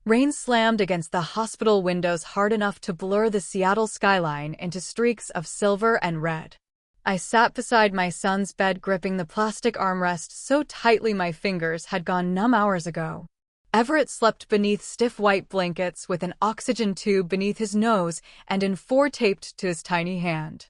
Rain slammed against the hospital windows hard enough to blur the Seattle skyline into streaks of silver and red. I sat beside my son's bed, gripping the plastic armrest so tightly my fingers had gone numb hours ago. Everett slept beneath stiff white blankets with an oxygen tube beneath his nose and in 4 taped to his tiny hand.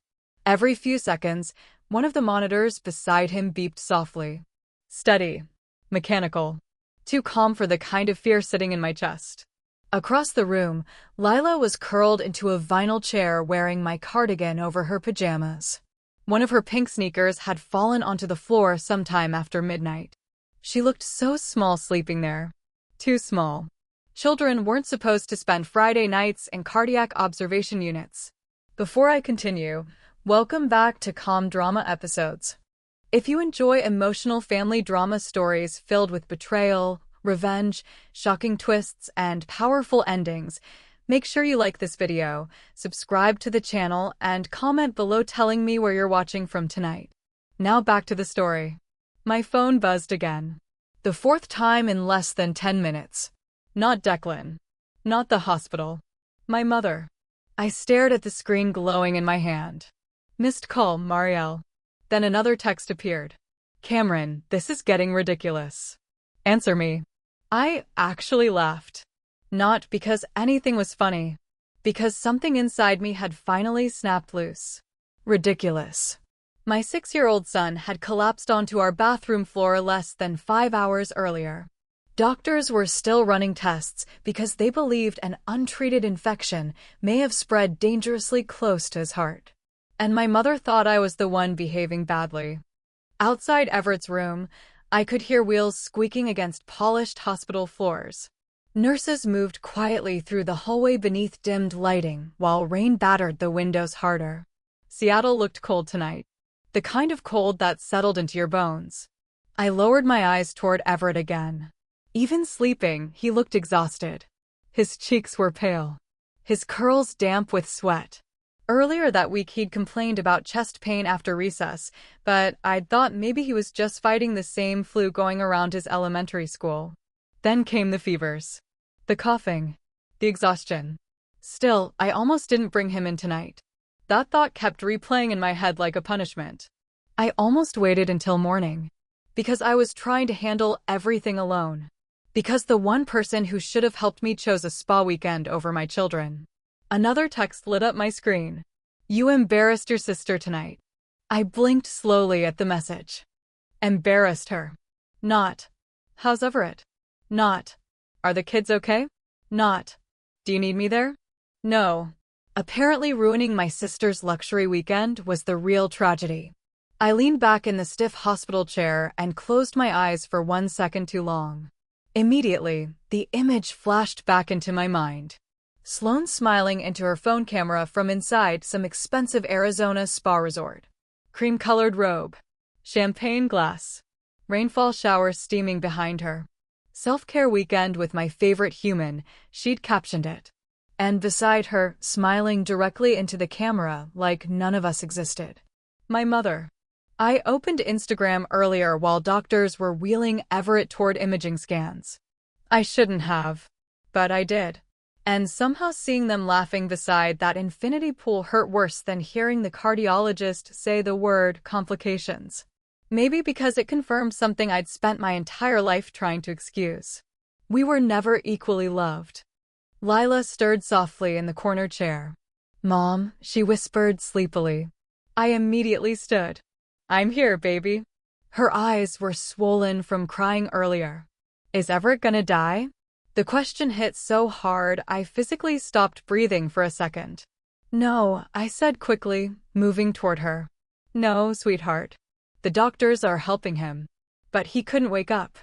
Every few seconds, one of the monitors beside him beeped softly. Steady. Mechanical. Too calm for the kind of fear sitting in my chest. Across the room, Lila was curled into a vinyl chair wearing my cardigan over her pajamas. One of her pink sneakers had fallen onto the floor sometime after midnight. She looked so small sleeping there. Too small. Children weren't supposed to spend Friday nights in cardiac observation units. Before I continue, welcome back to Calm Drama Episodes. If you enjoy emotional family drama stories filled with betrayal, revenge, shocking twists, and powerful endings, make sure you like this video, subscribe to the channel, and comment below telling me where you're watching from tonight. Now back to the story. My phone buzzed again. The 4th time in less than 10 minutes. Not Declan. Not the hospital. My mother. I stared at the screen glowing in my hand. Missed call, Marielle. Then another text appeared. Camryn, this is getting ridiculous. Answer me. I actually laughed. Not because anything was funny. Because something inside me had finally snapped loose. Ridiculous. My 6-year-old son had collapsed onto our bathroom floor less than 5 hours earlier. Doctors were still running tests because they believed an untreated infection may have spread dangerously close to his heart. And my mother thought I was the one behaving badly. Outside Everett's room, I could hear wheels squeaking against polished hospital floors. Nurses moved quietly through the hallway beneath dimmed lighting while rain battered the windows harder. Seattle looked cold tonight. The kind of cold that settled into your bones. I lowered my eyes toward Everett again. Even sleeping, he looked exhausted. His cheeks were pale. His curls damp with sweat. Earlier that week he'd complained about chest pain after recess, but I'd thought maybe he was just fighting the same flu going around his elementary school. Then came the fevers. The coughing. The exhaustion. Still, I almost didn't bring him in tonight. That thought kept replaying in my head like a punishment. I almost waited until morning. Because I was trying to handle everything alone. Because the one person who should have helped me chose a spa weekend over my children. Another text lit up my screen. You embarrassed your sister tonight. I blinked slowly at the message. Embarrassed her. Not. How's Everett? Not. Are the kids okay? Not. Do you need me there? No. Apparently ruining my sister's luxury weekend was the real tragedy. I leaned back in the stiff hospital chair and closed my eyes for 1 second too long. Immediately, the image flashed back into my mind. Sloane smiling into her phone camera from inside some expensive Arizona spa resort. Cream-colored robe. Champagne glass. Rainfall showers steaming behind her. Self-care weekend with my favorite human, she'd captioned it. And beside her, smiling directly into the camera like none of us existed. My mother. I opened Instagram earlier while doctors were wheeling Everett toward imaging scans. I shouldn't have. But I did. And somehow seeing them laughing beside that infinity pool hurt worse than hearing the cardiologist say the word complications. Maybe because it confirmed something I'd spent my entire life trying to excuse. We were never equally loved. Lila stirred softly in the corner chair. Mom, she whispered sleepily. I immediately stood. I'm here, baby. Her eyes were swollen from crying earlier. Is Everett gonna die? The question hit so hard I physically stopped breathing for a second. No, I said quickly, moving toward her. No, sweetheart. The doctors are helping him. But he couldn't wake up.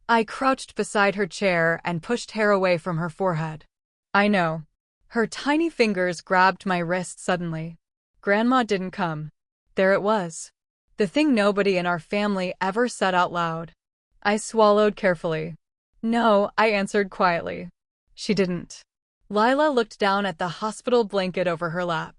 I crouched beside her chair and pushed hair away from her forehead. I know. Her tiny fingers grabbed my wrist suddenly. Grandma didn't come. There it was. The thing nobody in our family ever said out loud. I swallowed carefully. No, I answered quietly. She didn't. Lila looked down at the hospital blanket over her lap.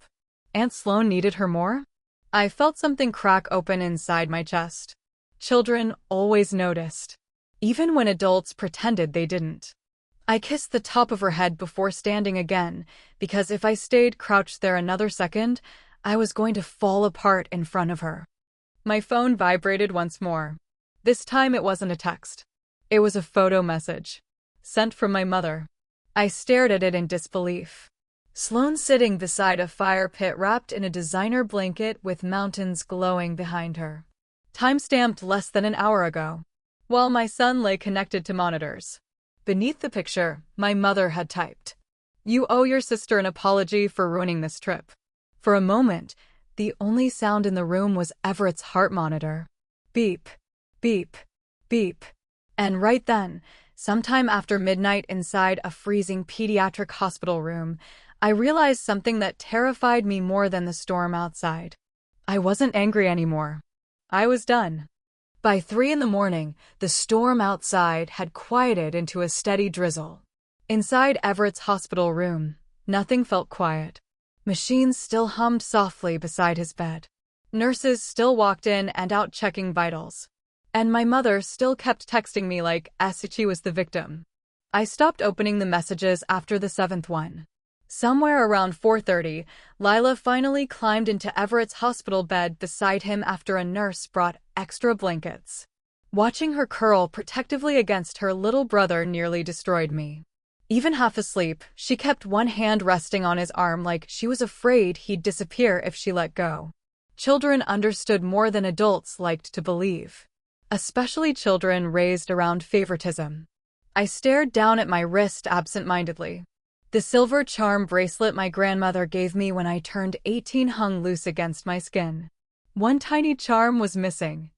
Aunt Sloane needed her more? I felt something crack open inside my chest. Children always noticed. Even when adults pretended they didn't. I kissed the top of her head before standing again, because if I stayed crouched there another second, I was going to fall apart in front of her. My phone vibrated once more. This time it wasn't a text. It was a photo message, sent from my mother. I stared at it in disbelief. Sloane sitting beside a fire pit wrapped in a designer blanket with mountains glowing behind her. Time-stamped less than an hour ago, while my son lay connected to monitors. Beneath the picture, my mother had typed, "You owe your sister an apology for ruining this trip." For a moment, the only sound in the room was Everett's heart monitor. Beep, beep, beep. And right then, sometime after midnight inside a freezing pediatric hospital room, I realized something that terrified me more than the storm outside. I wasn't angry anymore. I was done. By 3 a.m, the storm outside had quieted into a steady drizzle. Inside Everett's hospital room, nothing felt quiet. Machines still hummed softly beside his bed. Nurses still walked in and out checking vitals. And my mother still kept texting me like as if she was the victim. I stopped opening the messages after the 7th one. Somewhere around 4:30, Lila finally climbed into Everett's hospital bed beside him after a nurse brought extra blankets. Watching her curl protectively against her little brother nearly destroyed me. Even half asleep, she kept one hand resting on his arm like she was afraid he'd disappear if she let go. Children understood more than adults liked to believe. Especially children raised around favoritism. I stared down at my wrist absent-mindedly. The silver charm bracelet my grandmother gave me when I turned 18 hung loose against my skin. One tiny charm was missing.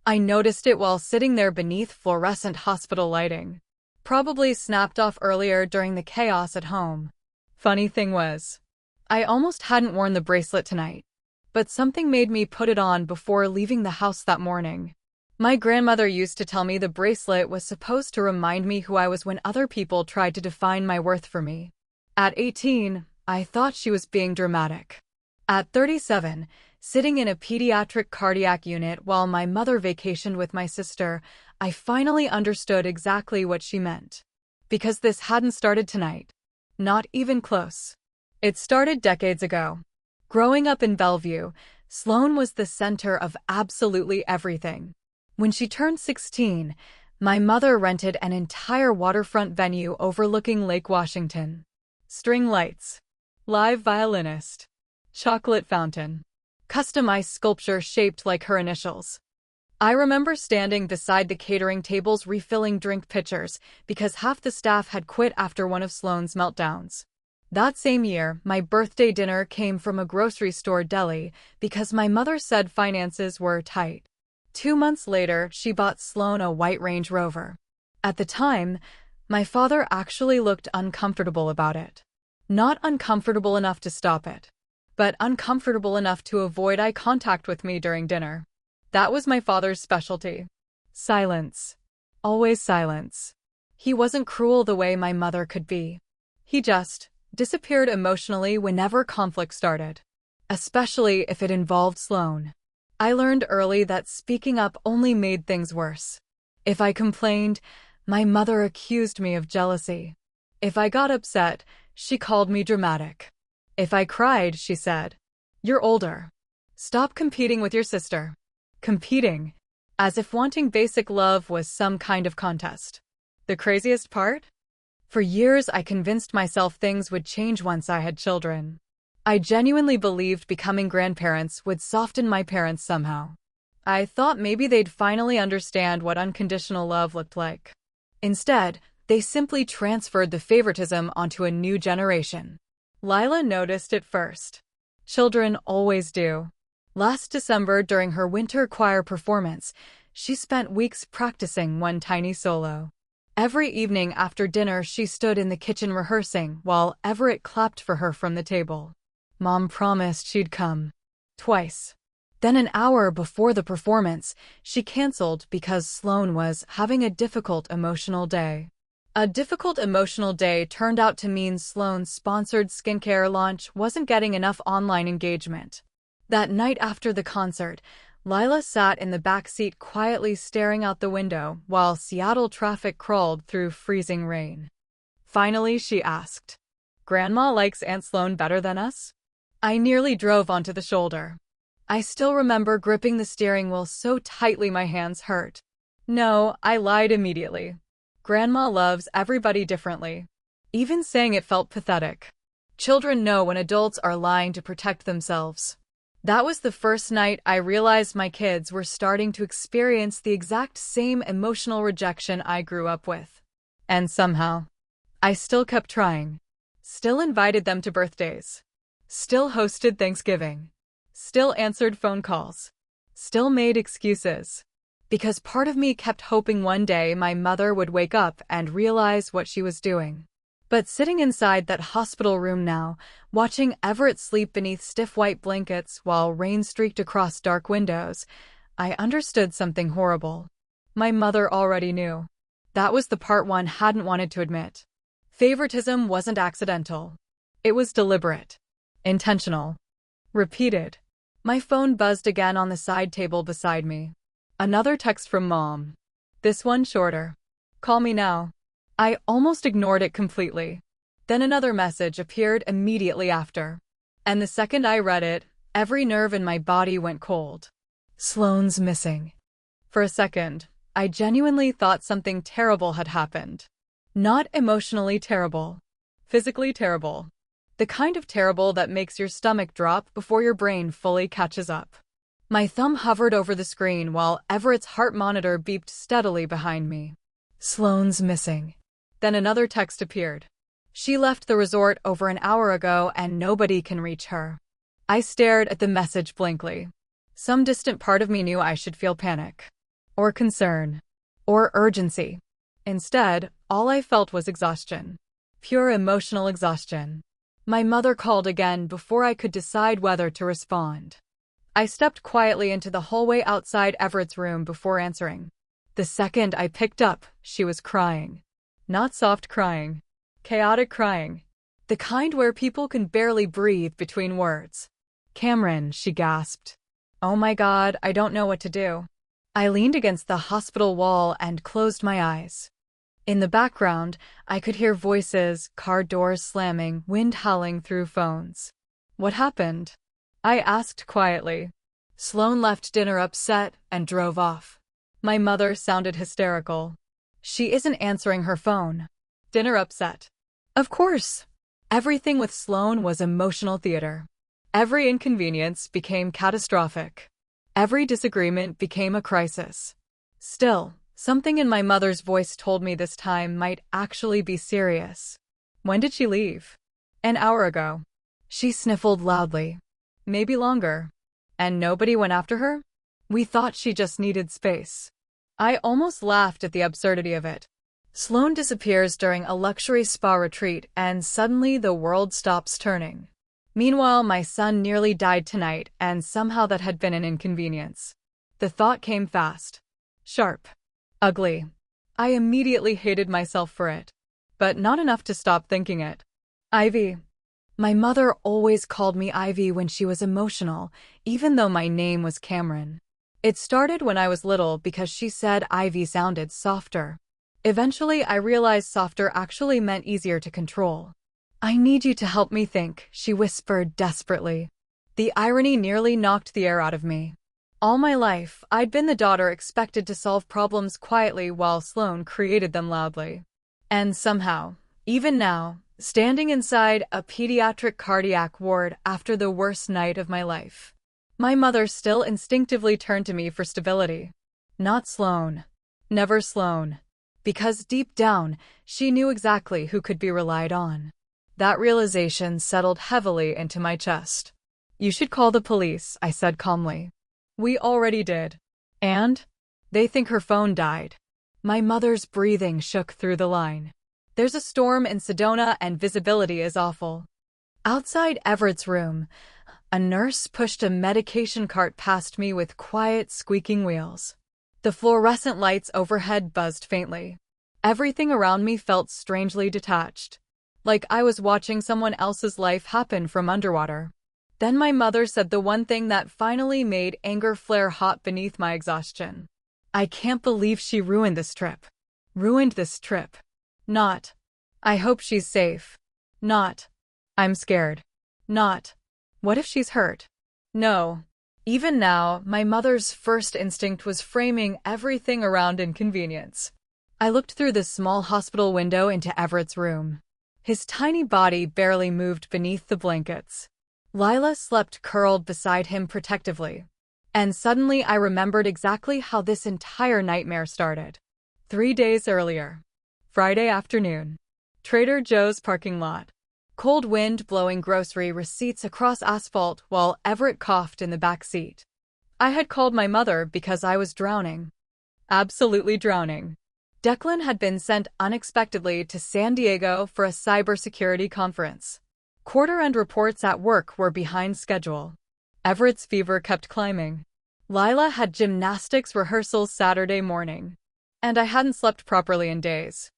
I noticed it while sitting there beneath fluorescent hospital lighting. Probably snapped off earlier during the chaos at home. Funny thing was, I almost hadn't worn the bracelet tonight, but something made me put it on before leaving the house that morning. My grandmother used to tell me the bracelet was supposed to remind me who I was when other people tried to define my worth for me. At 18, I thought she was being dramatic. At 37, sitting in a pediatric cardiac unit while my mother vacationed with my sister, I finally understood exactly what she meant. Because this hadn't started tonight. Not even close. It started decades ago. Growing up in Bellevue, Sloane was the center of absolutely everything. When she turned 16, my mother rented an entire waterfront venue overlooking Lake Washington. String lights, live violinist, chocolate fountain, customized sculpture shaped like her initials. I remember standing beside the catering tables refilling drink pitchers because half the staff had quit after one of Sloane's meltdowns. That same year, my birthday dinner came from a grocery store deli because my mother said finances were tight. 2 months later, she bought Sloane a white Range Rover. At the time, my father actually looked uncomfortable about it. Not uncomfortable enough to stop it, but uncomfortable enough to avoid eye contact with me during dinner. That was my father's specialty. Silence. Always silence. He wasn't cruel the way my mother could be. He just disappeared emotionally whenever conflict started, especially if it involved Sloane. I learned early that speaking up only made things worse. If I complained, my mother accused me of jealousy. If I got upset, she called me dramatic. If I cried, she said, "You're older. Stop competing with your sister." Competing, as if wanting basic love was some kind of contest. The craziest part? For years, I convinced myself things would change once I had children. I genuinely believed becoming grandparents would soften my parents somehow. I thought maybe they'd finally understand what unconditional love looked like. Instead, they simply transferred the favoritism onto a new generation. Lila noticed it first. Children always do. Last December, during her winter choir performance, she spent weeks practicing one tiny solo. Every evening after dinner, she stood in the kitchen rehearsing while Everett clapped for her from the table. Mom promised she'd come. Twice. Then an hour before the performance, she canceled because Sloane was having a difficult emotional day. A difficult emotional day turned out to mean Sloane's sponsored skincare launch wasn't getting enough online engagement. That night after the concert, Lila sat in the back seat quietly staring out the window while Seattle traffic crawled through freezing rain. Finally, she asked. Grandma likes Aunt Sloane better than us? I nearly drove onto the shoulder. I still remember gripping the steering wheel so tightly my hands hurt. No, I lied immediately. Grandma loves everybody differently. Even saying it felt pathetic. Children know when adults are lying to protect themselves. That was the first night I realized my kids were starting to experience the exact same emotional rejection I grew up with. And somehow, I still kept trying. Still invited them to birthdays. Still hosted Thanksgiving. Still answered phone calls. Still made excuses. Because part of me kept hoping one day my mother would wake up and realize what she was doing. But sitting inside that hospital room now, watching Everett sleep beneath stiff white blankets while rain streaked across dark windows, I understood something horrible. My mother already knew. That was the part one hadn't wanted to admit. Favoritism wasn't accidental. It was deliberate. Intentional. Repeated. My phone buzzed again on the side table beside me. Another text from Mom. This one shorter. Call me now. I almost ignored it completely. Then another message appeared immediately after. And the second I read it, every nerve in my body went cold. Sloane's missing. For a second, I genuinely thought something terrible had happened. Not emotionally terrible. Physically terrible. The kind of terrible that makes your stomach drop before your brain fully catches up. My thumb hovered over the screen while Everett's heart monitor beeped steadily behind me. Sloane's missing. Then another text appeared. She left the resort over an hour ago and nobody can reach her. I stared at the message blankly. Some distant part of me knew I should feel panic. Or concern. Or urgency. Instead, all I felt was exhaustion. Pure emotional exhaustion. My mother called again before I could decide whether to respond. I stepped quietly into the hallway outside Everett's room before answering. The second I picked up, she was crying. Not soft crying. Chaotic crying. The kind where people can barely breathe between words. Camryn, she gasped. Oh my God, I don't know what to do. I leaned against the hospital wall and closed my eyes. In the background, I could hear voices, car doors slamming, wind howling through phones. What happened? I asked quietly. Sloane left dinner upset and drove off. My mother sounded hysterical. She isn't answering her phone. Dinner upset. Of course. Everything with Sloane was emotional theater. Every inconvenience became catastrophic. Every disagreement became a crisis. Still, something in my mother's voice told me this time might actually be serious. When did she leave? An hour ago. She sniffled loudly. Maybe longer. And nobody went after her? We thought she just needed space. I almost laughed at the absurdity of it. Sloane disappears during a luxury spa retreat and suddenly the world stops turning. Meanwhile, my son nearly died tonight and somehow that had been an inconvenience. The thought came fast. Sharp. Ugly. I immediately hated myself for it. But not enough to stop thinking it. Ivy. My mother always called me Ivy when she was emotional, even though my name was Camryn. It started when I was little because she said Ivy sounded softer. Eventually, I realized softer actually meant easier to control. I need you to help me think, she whispered desperately. The irony nearly knocked the air out of me. All my life, I'd been the daughter expected to solve problems quietly while Sloane created them loudly. And somehow, even now, standing inside a pediatric cardiac ward after the worst night of my life, my mother still instinctively turned to me for stability. Not Sloane. Never Sloane. Because deep down, she knew exactly who could be relied on. That realization settled heavily into my chest. You should call the police, I said calmly. We already did. And? They think her phone died. My mother's breathing shook through the line. There's a storm in Sedona and visibility is awful. Outside Everett's room, a nurse pushed a medication cart past me with quiet, squeaking wheels. The fluorescent lights overhead buzzed faintly. Everything around me felt strangely detached, like I was watching someone else's life happen from underwater. Then my mother said the one thing that finally made anger flare hot beneath my exhaustion. I can't believe she ruined this trip. Ruined this trip. Not I hope she's safe. Not. I'm scared. Not. What if she's hurt? No. Even now, my mother's first instinct was framing everything around inconvenience. I looked through the small hospital window into Everett's room. His tiny body barely moved beneath the blankets. Lila slept curled beside him protectively. And suddenly I remembered exactly how this entire nightmare started. 3 days earlier. Friday afternoon. Trader Joe's parking lot. Cold wind blowing grocery receipts across asphalt while Everett coughed in the back seat. I had called my mother because I was drowning. Absolutely drowning. Declan had been sent unexpectedly to San Diego for a cybersecurity conference. Quarter-end reports at work were behind schedule. Everett's fever kept climbing. Lila had gymnastics rehearsals Saturday morning. And I hadn't slept properly in days.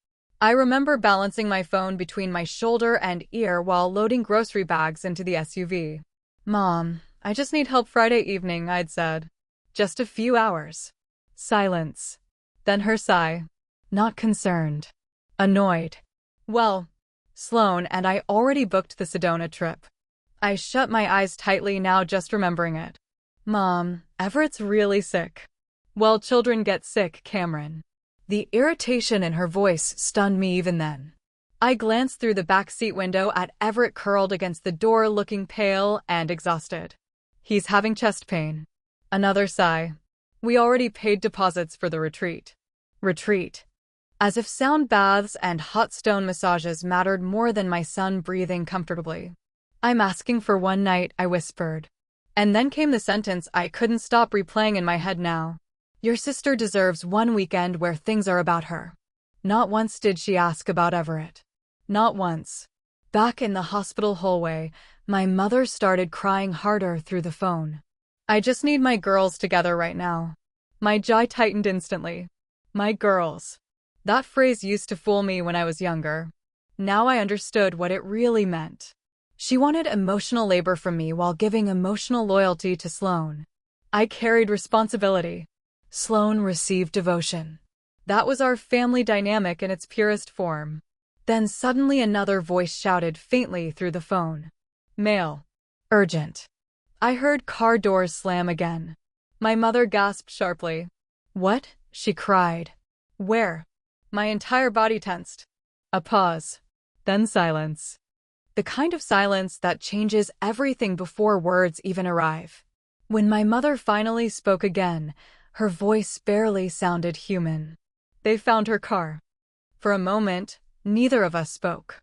I remember balancing my phone between my shoulder and ear while loading grocery bags into the SUV. Mom, I just need help Friday evening, I'd said. Just a few hours. Silence. Then her sigh. Not concerned. Annoyed. Well, Sloan and I already booked the Sedona trip. I shut my eyes tightly now just remembering it. Mom, Everett's really sick. Well, children get sick, Camryn. The irritation in her voice stunned me even then. I glanced through the backseat window at Everett curled against the door looking pale and exhausted. He's having chest pain. Another sigh. We already paid deposits for the retreat. Retreat. As if sound baths and hot stone massages mattered more than my son breathing comfortably. I'm asking for one night, I whispered. And then came the sentence I couldn't stop replaying in my head now. Your sister deserves one weekend where things are about her. Not once did she ask about Everett. Not once. Back in the hospital hallway, my mother started crying harder through the phone. I just need my girls together right now. My jaw tightened instantly. My girls. That phrase used to fool me when I was younger. Now I understood what it really meant. She wanted emotional labor from me while giving emotional loyalty to Sloan. I carried responsibility. Sloan received devotion. That was our family dynamic in its purest form. Then suddenly another voice shouted faintly through the phone. Mail. Urgent. I heard car doors slam again. My mother gasped sharply. What? She cried. Where? My entire body tensed. A pause. Then silence. The kind of silence that changes everything before words even arrive. When my mother finally spoke again, her voice barely sounded human. They found her car. For a moment, neither of us spoke.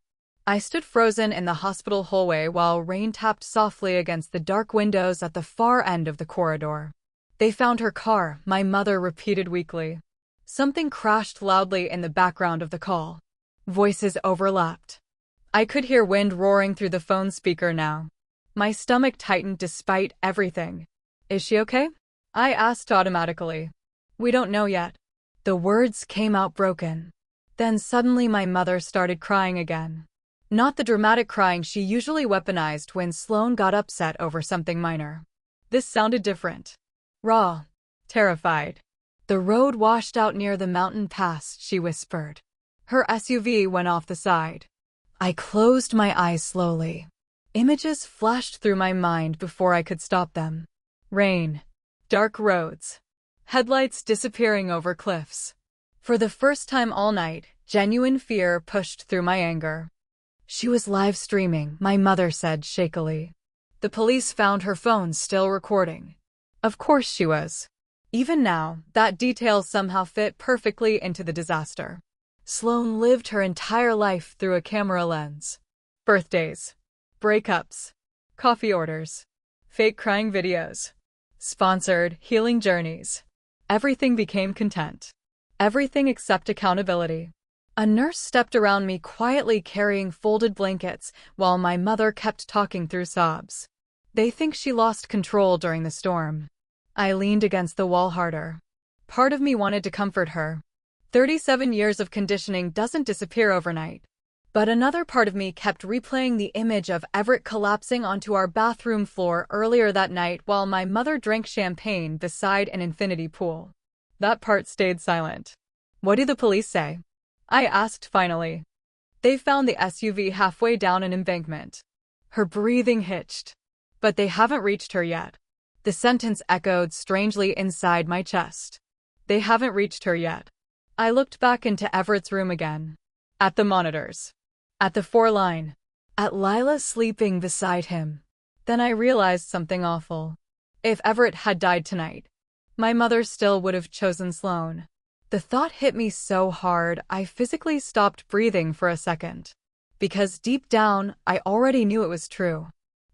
I stood frozen in the hospital hallway while rain tapped softly against the dark windows at the far end of the corridor. They found her car, my mother repeated weakly. Something crashed loudly in the background of the call. Voices overlapped. I could hear wind roaring through the phone speaker now. My stomach tightened despite everything. Is she okay? I asked automatically. We don't know yet. The words came out broken. Then suddenly my mother started crying again. Not the dramatic crying she usually weaponized when Sloan got upset over something minor. This sounded different. Raw. Terrified. The road washed out near the mountain pass, she whispered. Her SUV went off the side. I closed my eyes slowly. Images flashed through my mind before I could stop them. Rain. Dark roads. Headlights disappearing over cliffs. For the first time all night, genuine fear pushed through my anger. She was live streaming, my mother said shakily. The police found her phone still recording. Of course she was. Even now, that detail somehow fit perfectly into the disaster. Sloan lived her entire life through a camera lens. Birthdays. Breakups. Coffee orders. Fake crying videos. Sponsored healing journeys. Everything became content. Everything except accountability. A nurse stepped around me quietly carrying folded blankets while my mother kept talking through sobs. They think she lost control during the storm. I leaned against the wall harder. Part of me wanted to comfort her. 37 years of conditioning doesn't disappear overnight. But another part of me kept replaying the image of Everett collapsing onto our bathroom floor earlier that night while my mother drank champagne beside an infinity pool. That part stayed silent. What do the police say? I asked finally. They found the SUV halfway down an embankment. Her breathing hitched. But they haven't reached her yet. The sentence echoed strangely inside my chest. They haven't reached her yet. I looked back into Everett's room again. At the monitors. At the 4-line. At Lila sleeping beside him. Then I realized something awful. If Everett had died tonight, my mother still would have chosen Sloan. The thought hit me so hard I physically stopped breathing for a second. Because deep down, I already knew it was true.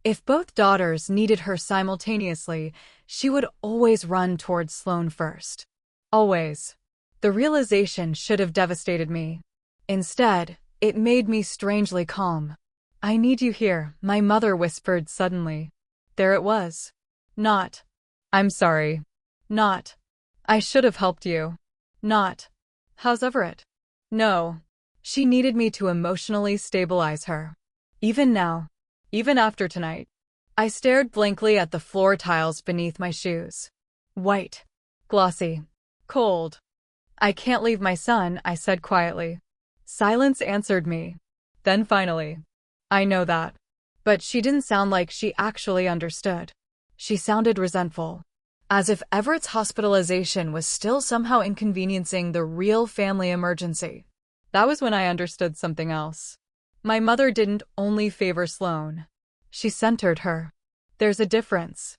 If both daughters needed her simultaneously, she would always run towards Sloan first. Always. The realization should have devastated me. Instead, it made me strangely calm. I need you here, my mother whispered suddenly. There it was. Not. I'm sorry. Not. I should have helped you. Not. How's Everett? No. She needed me to emotionally stabilize her. Even now. Even after tonight. I stared blankly at the floor tiles beneath my shoes. White. Glossy. Cold. I can't leave my son, I said quietly. Silence answered me. Then finally. I know that. But she didn't sound like she actually understood. She sounded resentful. As if Everett's hospitalization was still somehow inconveniencing the real family emergency. That was when I understood something else. My mother didn't only favor Sloan. She centered her. There's a difference.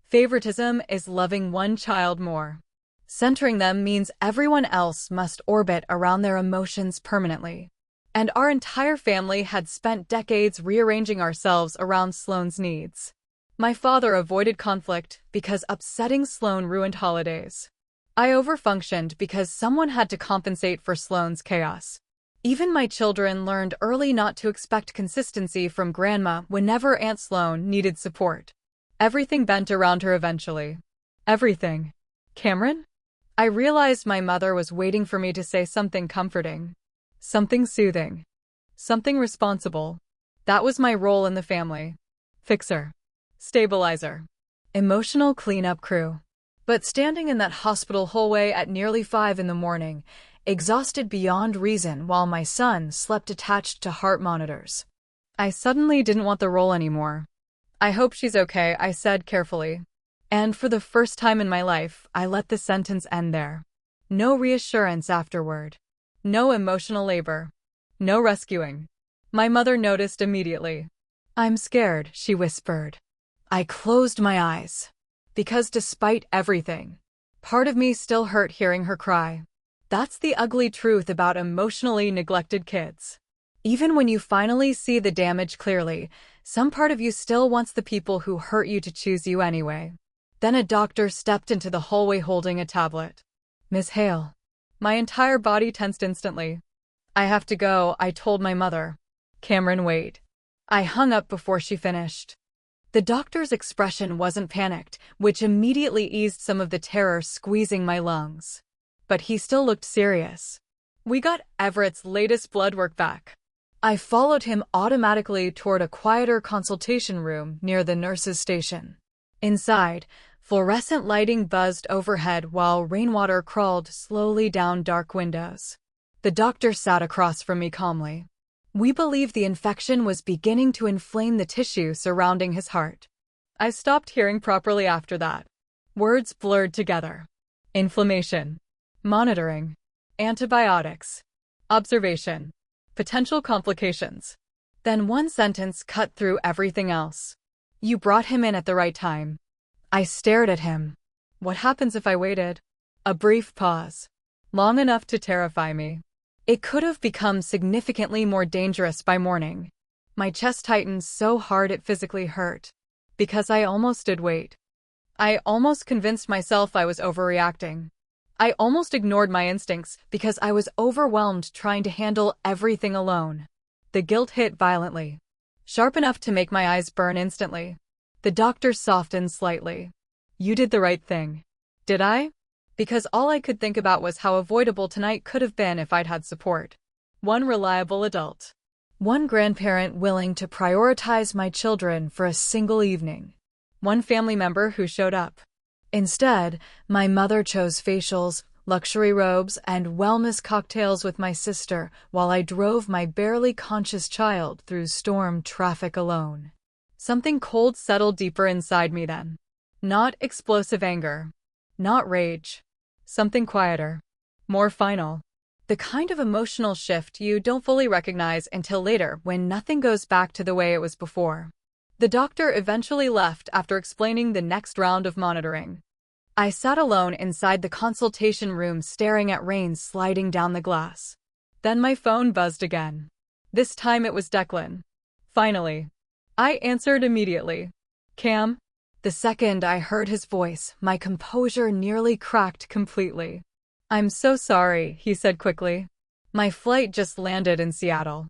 Favoritism is loving one child more. Centering them means everyone else must orbit around their emotions permanently. And our entire family had spent decades rearranging ourselves around Sloan's needs. My father avoided conflict because upsetting Sloan ruined holidays. I overfunctioned because someone had to compensate for Sloan's chaos. Even my children learned early not to expect consistency from Grandma whenever Aunt Sloan needed support. Everything bent around her eventually. Everything. Camryn? I realized my mother was waiting for me to say something comforting. Something soothing. Something responsible. That was my role in the family. Fixer. Stabilizer. Emotional cleanup crew. But standing in that hospital hallway at nearly 5 in the morning, exhausted beyond reason while my son slept attached to heart monitors. I suddenly didn't want the role anymore. I hope she's okay, I said carefully. And for the first time in my life, I let the sentence end there. No reassurance afterward. No emotional labor. No rescuing. My mother noticed immediately. I'm scared, she whispered. I closed my eyes. Because despite everything, part of me still hurt hearing her cry. That's the ugly truth about emotionally neglected kids. Even when you finally see the damage clearly, some part of you still wants the people who hurt you to choose you anyway. Then a doctor stepped into the hallway holding a tablet. Miss Hale. My entire body tensed instantly. I have to go, I told my mother. Camryn, wait. I hung up before she finished. The doctor's expression wasn't panicked, which immediately eased some of the terror squeezing my lungs. But he still looked serious. We got Everett's latest blood work back. I followed him automatically toward a quieter consultation room near the nurse's station. Inside, fluorescent lighting buzzed overhead while rainwater crawled slowly down dark windows. The doctor sat across from me calmly. We believed the infection was beginning to inflame the tissue surrounding his heart. I stopped hearing properly after that. Words blurred together. Inflammation. Monitoring. Antibiotics. Observation. Potential complications. Then one sentence cut through everything else. You brought him in at the right time. I stared at him. What happens if I waited? A brief pause. Long enough to terrify me. It could have become significantly more dangerous by morning. My chest tightened so hard it physically hurt. Because I almost did wait. I almost convinced myself I was overreacting. I almost ignored my instincts because I was overwhelmed trying to handle everything alone. The guilt hit violently. Sharp enough to make my eyes burn instantly. The doctor softened slightly. You did the right thing. Did I? Because all I could think about was how avoidable tonight could have been if I'd had support. One reliable adult. One grandparent willing to prioritize my children for a single evening. One family member who showed up. Instead, my mother chose facials, luxury robes, and wellness cocktails with my sister while I drove my barely conscious child through storm traffic alone. Something cold settled deeper inside me then. Not explosive anger. Not rage. Something quieter. More final. The kind of emotional shift you don't fully recognize until later when nothing goes back to the way it was before. The doctor eventually left after explaining the next round of monitoring. I sat alone inside the consultation room staring at rain sliding down the glass. Then my phone buzzed again. This time it was Declan. Finally. I answered immediately. Cam? The second I heard his voice, my composure nearly cracked completely. I'm so sorry, he said quickly. My flight just landed in Seattle.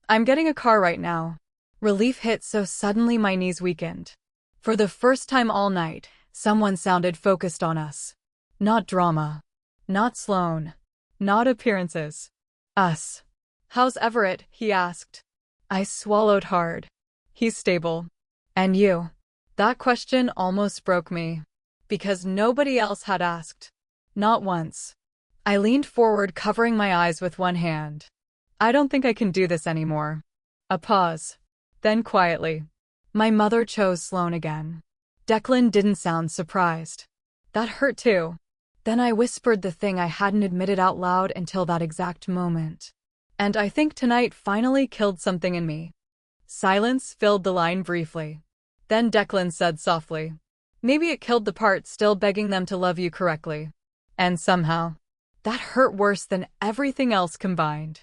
I'm getting a car right now. Relief hit so suddenly my knees weakened. For the first time all night, someone sounded focused on us. Not drama. Not Sloan. Not appearances. Us. How's Everett? He asked. I swallowed hard. He's stable. And you? That question almost broke me. Because nobody else had asked. Not once. I leaned forward, covering my eyes with one hand. I don't think I can do this anymore. A pause. Then quietly. My mother chose Sloan again. Declan didn't sound surprised. That hurt too. Then I whispered the thing I hadn't admitted out loud until that exact moment. And I think tonight finally killed something in me. Silence filled the line briefly. Then Declan said softly, maybe it killed the part still begging them to love you correctly. And somehow, that hurt worse than everything else combined.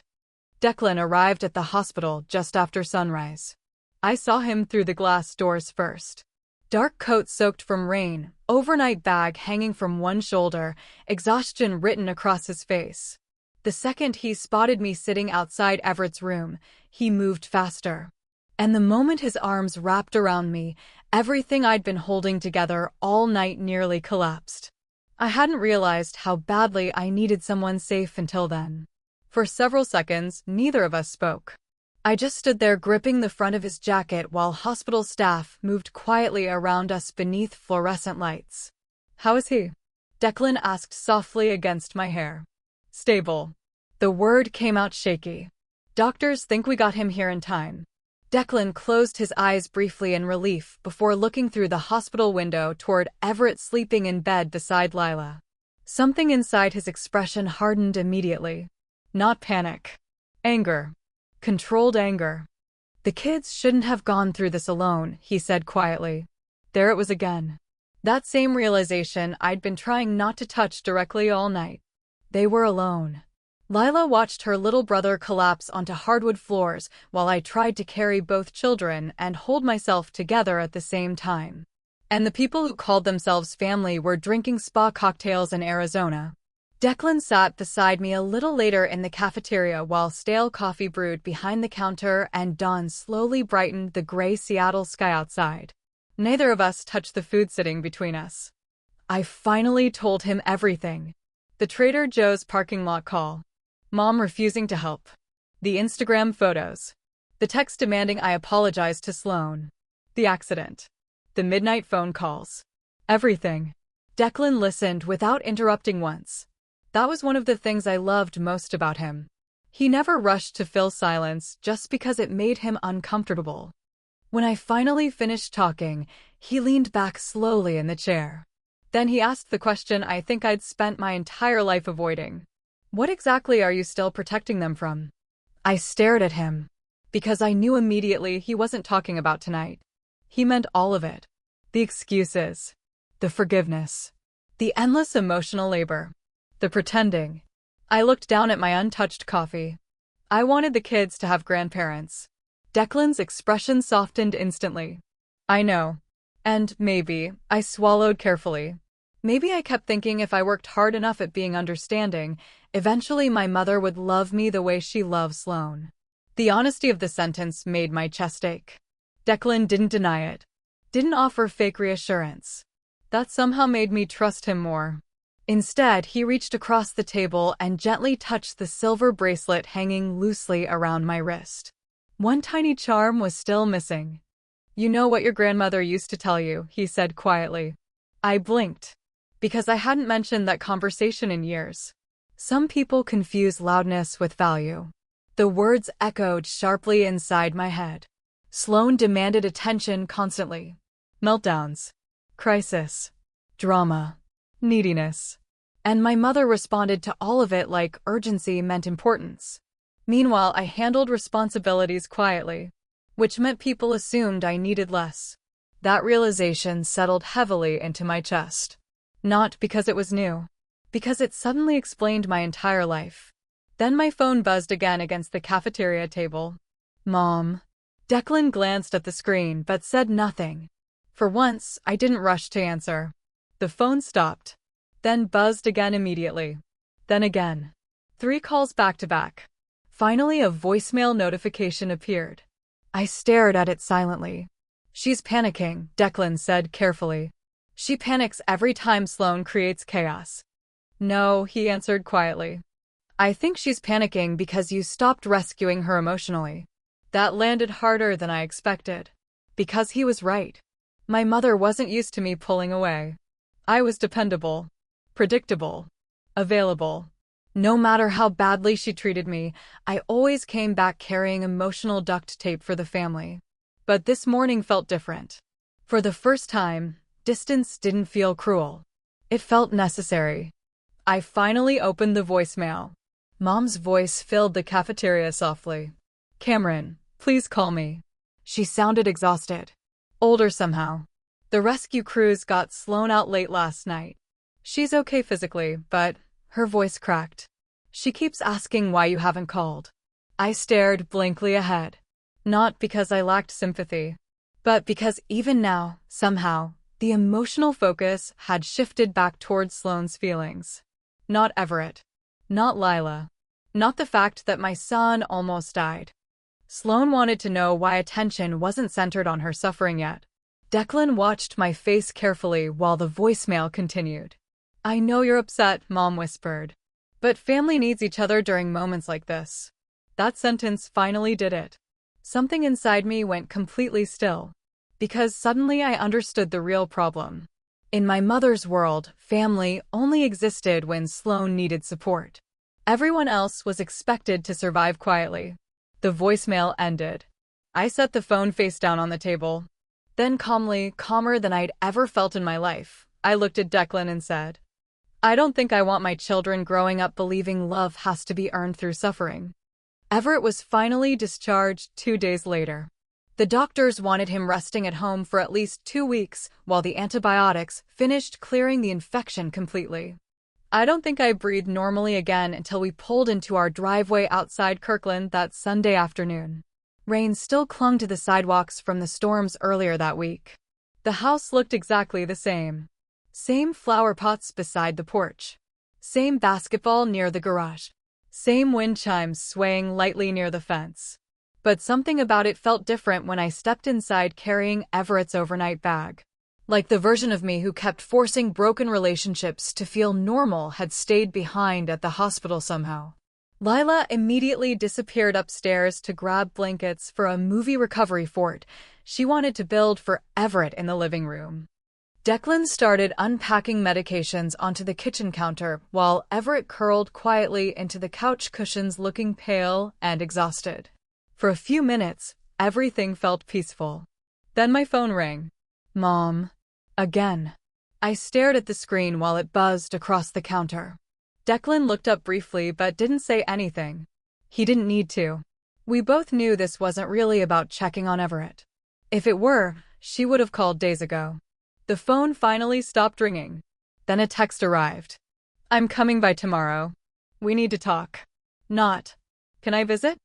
Declan arrived at the hospital just after sunrise. I saw him through the glass doors first. Dark coat soaked from rain, overnight bag hanging from one shoulder, exhaustion written across his face. The second he spotted me sitting outside Everett's room, he moved faster. And the moment his arms wrapped around me, everything I'd been holding together all night nearly collapsed. I hadn't realized how badly I needed someone safe until then. For several seconds, neither of us spoke. I just stood there gripping the front of his jacket while hospital staff moved quietly around us beneath fluorescent lights. How is he? Declan asked softly against my hair. Stable. The word came out shaky. Doctors think we got him here in time. Declan closed his eyes briefly in relief before looking through the hospital window toward Everett sleeping in bed beside Lila. Something inside his expression hardened immediately. Not panic. Anger. Controlled anger. The kids shouldn't have gone through this alone, he said quietly. There it was again. That same realization I'd been trying not to touch directly all night. They were alone. Lila watched her little brother collapse onto hardwood floors while I tried to carry both children and hold myself together at the same time. And the people who called themselves family were drinking spa cocktails in Arizona. Declan sat beside me a little later in the cafeteria while stale coffee brewed behind the counter and dawn slowly brightened the gray Seattle sky outside. Neither of us touched the food sitting between us. I finally told him everything. The Trader Joe's parking lot call. Mom refusing to help. The Instagram photos. The text demanding I apologize to Sloan. The accident. The midnight phone calls. Everything. Declan listened without interrupting once. That was one of the things I loved most about him. He never rushed to fill silence just because it made him uncomfortable. When I finally finished talking, he leaned back slowly in the chair. Then he asked the question I think I'd spent my entire life avoiding. What exactly are you still protecting them from? I stared at him. Because I knew immediately he wasn't talking about tonight. He meant all of it. The excuses. The forgiveness. The endless emotional labor. The pretending. I looked down at my untouched coffee. I wanted the kids to have grandparents. Declan's expression softened instantly. I know. And maybe, I swallowed carefully. Maybe I kept thinking if I worked hard enough at being understanding, eventually my mother would love me the way she loves Sloan. The honesty of the sentence made my chest ache. Declan didn't deny it. Didn't offer fake reassurance. That somehow made me trust him more. Instead, he reached across the table and gently touched the silver bracelet hanging loosely around my wrist. One tiny charm was still missing. You know what your grandmother used to tell you, he said quietly. I blinked. because I hadn't mentioned that conversation in years. Some people confuse loudness with value. The words echoed sharply inside my head. Sloan demanded attention constantly. Meltdowns. Crisis. Drama. Neediness. And my mother responded to all of it like urgency meant importance. Meanwhile, I handled responsibilities quietly, which meant people assumed I needed less. That realization settled heavily into my chest. Not because it was new, because it suddenly explained my entire life. Then my phone buzzed again against the cafeteria table. Mom. Declan glanced at the screen but said nothing. For once, I didn't rush to answer. The phone stopped, then buzzed again immediately. Then again. 3 calls back to back. Finally, a voicemail notification appeared. I stared at it silently. She's panicking, Declan said carefully. She panics every time Sloan creates chaos. No, he answered quietly. I think she's panicking because you stopped rescuing her emotionally. That landed harder than I expected. Because he was right. My mother wasn't used to me pulling away. I was dependable, predictable, available. No matter how badly she treated me, I always came back carrying emotional duct tape for the family. But this morning felt different. For the first time, distance didn't feel cruel. It felt necessary. I finally opened the voicemail. Mom's voice filled the cafeteria softly. Camryn, please call me. She sounded exhausted. Older somehow. The rescue crews got Sloan out late last night. She's okay physically, but her voice cracked. She keeps asking why you haven't called. I stared blankly ahead. Not because I lacked sympathy, but because even now, somehow, the emotional focus had shifted back towards Sloan's feelings. Not Everett. Not Lila. Not the fact that my son almost died. Sloan wanted to know why attention wasn't centered on her suffering yet. Declan watched my face carefully while the voicemail continued. I know you're upset, Mom whispered. But family needs each other during moments like this. That sentence finally did it. Something inside me went completely still. Because suddenly I understood the real problem. In my mother's world, family only existed when Sloan needed support. Everyone else was expected to survive quietly. The voicemail ended. I set the phone face down on the table. Then calmly, calmer than I'd ever felt in my life, I looked at Declan and said, I don't think I want my children growing up believing love has to be earned through suffering. Everett was finally discharged 2 days later. The doctors wanted him resting at home for at least 2 weeks while the antibiotics finished clearing the infection completely. I don't think I breathed normally again until we pulled into our driveway outside Kirkland that Sunday afternoon. Rain still clung to the sidewalks from the storms earlier that week. The house looked exactly the same. Same flower pots beside the porch. Same basketball near the garage. Same wind chimes swaying lightly near the fence. But something about it felt different when I stepped inside carrying Everett's overnight bag. Like the version of me who kept forcing broken relationships to feel normal had stayed behind at the hospital somehow. Lila immediately disappeared upstairs to grab blankets for a movie recovery fort she wanted to build for Everett in the living room. Declan started unpacking medications onto the kitchen counter while Everett curled quietly into the couch cushions looking pale and exhausted. For a few minutes, everything felt peaceful. Then my phone rang. Mom. Again. I stared at the screen while it buzzed across the counter. Declan looked up briefly but didn't say anything. He didn't need to. We both knew this wasn't really about checking on Everett. If it were, she would have called days ago. The phone finally stopped ringing. Then a text arrived. I'm coming by tomorrow. We need to talk. Not. Can I visit?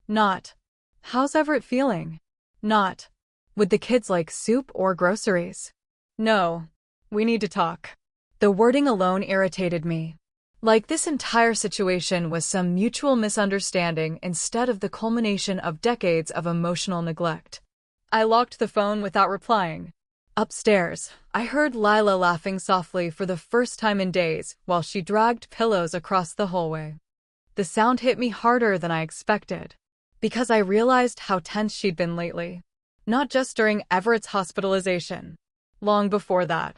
Not. How's Everett feeling? Not. Would the kids like soup or groceries? No. We need to talk. The wording alone irritated me. Like this entire situation was some mutual misunderstanding instead of the culmination of decades of emotional neglect. I locked the phone without replying. Upstairs, I heard Lila laughing softly for the first time in days while she dragged pillows across the hallway. The sound hit me harder than I expected. Because I realized how tense she'd been lately. Not just during Everett's hospitalization. Long before that.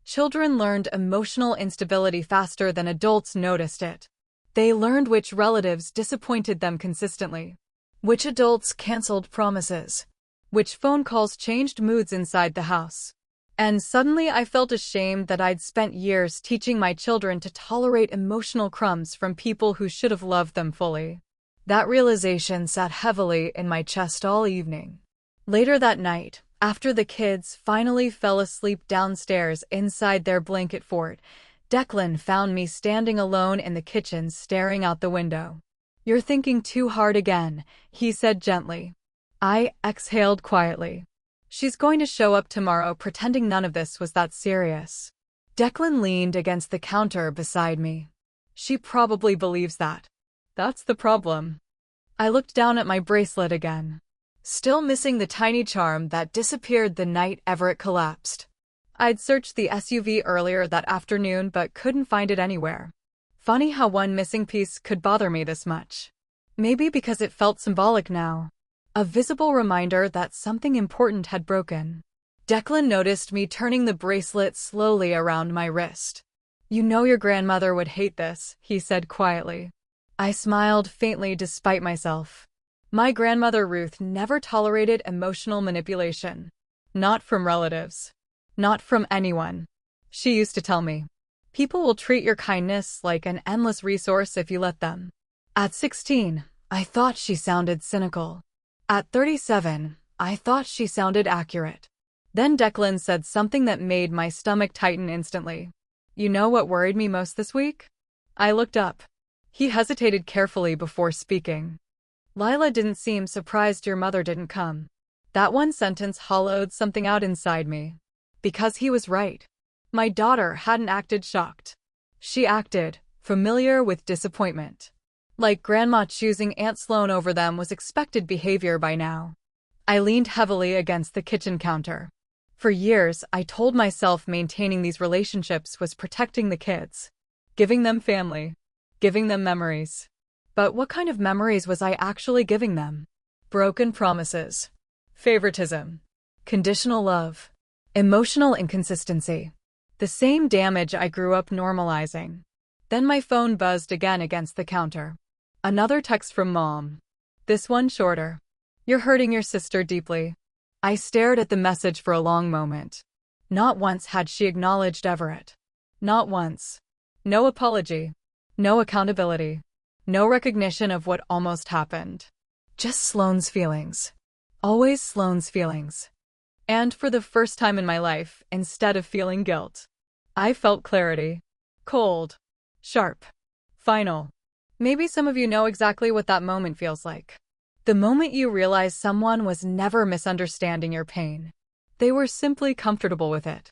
Children learned emotional instability faster than adults noticed it. They learned which relatives disappointed them consistently, which adults canceled promises, which phone calls changed moods inside the house. And suddenly I felt ashamed that I'd spent years teaching my children to tolerate emotional crumbs from people who should have loved them fully. That realization sat heavily in my chest all evening. Later that night, after the kids finally fell asleep downstairs inside their blanket fort, Declan found me standing alone in the kitchen staring out the window. "You're thinking too hard again," he said gently. I exhaled quietly. She's going to show up tomorrow pretending none of this was that serious. Declan leaned against the counter beside me. She probably believes that. That's the problem. I looked down at my bracelet again, still missing the tiny charm that disappeared the night Everett collapsed. I'd searched the SUV earlier that afternoon but couldn't find it anywhere. Funny how one missing piece could bother me this much. Maybe because it felt symbolic now. A visible reminder that something important had broken. Declan noticed me turning the bracelet slowly around my wrist. "You know your grandmother would hate this," he said quietly. I smiled faintly despite myself. My grandmother Ruth never tolerated emotional manipulation. Not from relatives. Not from anyone. She used to tell me, "People will treat your kindness like an endless resource if you let them." At 16, I thought she sounded cynical. At 37, I thought she sounded accurate. Then Declan said something that made my stomach tighten instantly. "You know what worried me most this week?" I looked up. He hesitated carefully before speaking. "Lila didn't seem surprised your mother didn't come." That one sentence hollowed something out inside me. Because he was right. My daughter hadn't acted shocked. She acted familiar with disappointment. Like grandma choosing Aunt Sloane over them was expected behavior by now. I leaned heavily against the kitchen counter. For years, I told myself maintaining these relationships was protecting the kids. Giving them family. Giving them memories. But what kind of memories was I actually giving them? Broken promises. Favoritism. Conditional love. Emotional inconsistency. The same damage I grew up normalizing. Then my phone buzzed again against the counter. Another text from Mom. This one shorter. "You're hurting your sister deeply." I stared at the message for a long moment. Not once had she acknowledged Everett. Not once. No apology. No accountability. No recognition of what almost happened. Just Sloane's feelings. Always Sloane's feelings. And for the first time in my life, instead of feeling guilt, I felt clarity. Cold. Sharp. Final. Maybe some of you know exactly what that moment feels like. The moment you realize someone was never misunderstanding your pain. They were simply comfortable with it.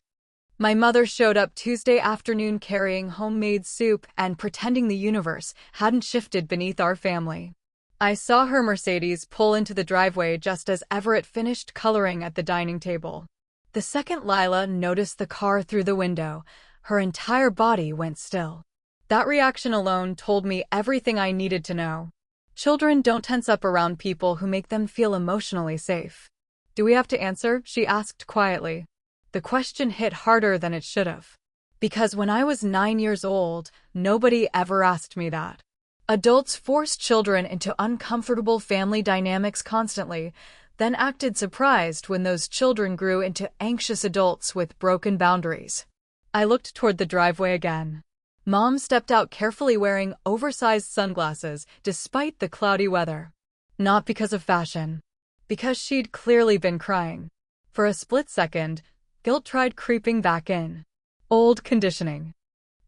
My mother showed up Tuesday afternoon carrying homemade soup and pretending the universe hadn't shifted beneath our family. I saw her Mercedes pull into the driveway just as Everett finished coloring at the dining table. The second Lila noticed the car through the window, her entire body went still. That reaction alone told me everything I needed to know. Children don't tense up around people who make them feel emotionally safe. "Do we have to answer?" she asked quietly. The question hit harder than it should have. Because when I was 9 years old, nobody ever asked me that. Adults forced children into uncomfortable family dynamics constantly, then acted surprised when those children grew into anxious adults with broken boundaries. I looked toward the driveway again. Mom stepped out carefully wearing oversized sunglasses despite the cloudy weather. Not because of fashion. Because she'd clearly been crying. For a split second, guilt tried creeping back in. Old conditioning.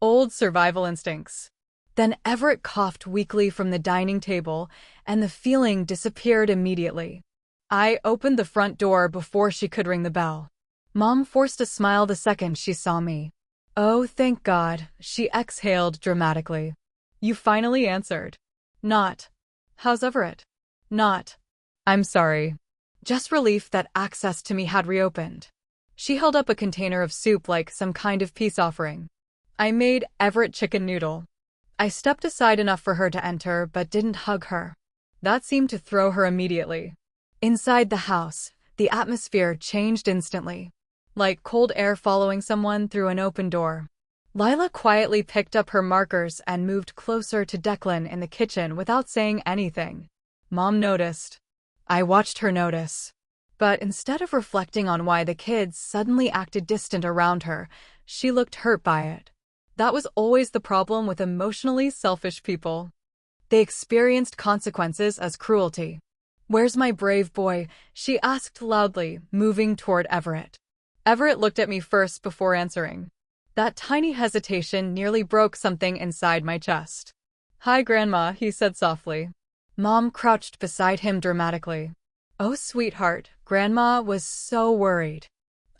Old survival instincts. Then Everett coughed weakly from the dining table, and the feeling disappeared immediately. I opened the front door before she could ring the bell. Mom forced a smile the second she saw me. "Oh, thank God," she exhaled dramatically. "You finally answered." Not, "How's Everett?" Not, "I'm sorry." Just relief that access to me had reopened. She held up a container of soup like some kind of peace offering. I made Everett chicken noodle. I stepped aside enough for her to enter but didn't hug her. That seemed to throw her immediately. Inside the house, the atmosphere changed instantly. like cold air following someone through an open door. Lila quietly picked up her markers and moved closer to Declan in the kitchen without saying anything. Mom noticed. I watched her notice. But instead of reflecting on why the kids suddenly acted distant around her, she looked hurt by it. That was always the problem with emotionally selfish people. They experienced consequences as cruelty. "Where's my brave boy?" she asked loudly, moving toward Everett. Everett looked at me first before answering. That tiny hesitation nearly broke something inside my chest. "Hi, Grandma," he said softly. Mom crouched beside him dramatically. "Oh, sweetheart," Grandma was so worried.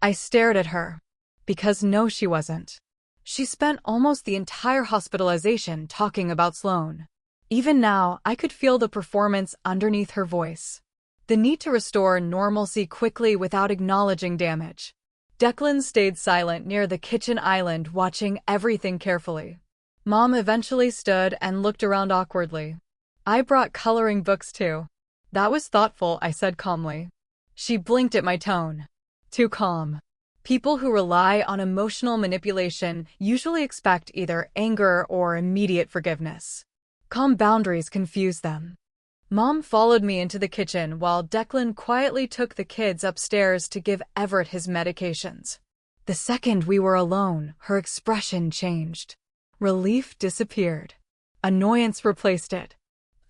I stared at her. Because no, she wasn't. She spent almost the entire hospitalization talking about Sloane. Even now, I could feel the performance underneath her voice. The need to restore normalcy quickly without acknowledging damage. Declan stayed silent near the kitchen island, watching everything carefully. Mom eventually stood and looked around awkwardly. "I brought coloring books too." "That was thoughtful," I said calmly. She blinked at my tone. Too calm. People who rely on emotional manipulation usually expect either anger or immediate forgiveness. Calm boundaries confuse them. Mom followed me into the kitchen while Declan quietly took the kids upstairs to give Everett his medications. The second we were alone, her expression changed. Relief disappeared. Annoyance replaced it.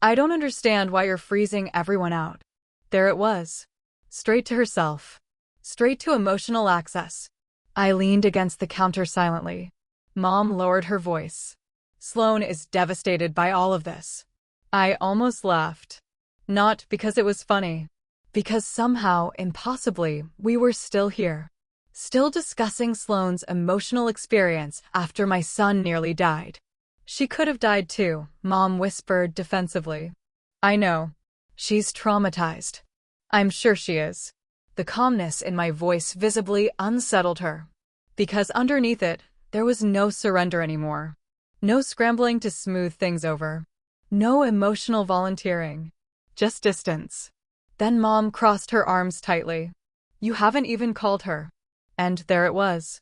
"I don't understand why you're freezing everyone out." There it was. Straight to herself. Straight to emotional access. I leaned against the counter silently. Mom lowered her voice. "Sloane is devastated by all of this." I almost laughed. Not because it was funny. Because somehow, impossibly, we were still here. Still discussing Sloane's emotional experience after my son nearly died. "She could have died too," Mom whispered defensively. "I know. She's traumatized." "I'm sure she is." The calmness in my voice visibly unsettled her. Because underneath it, there was no surrender anymore. No scrambling to smooth things over. No emotional volunteering. Just distance. Then Mom crossed her arms tightly. "You haven't even called her." And there it was.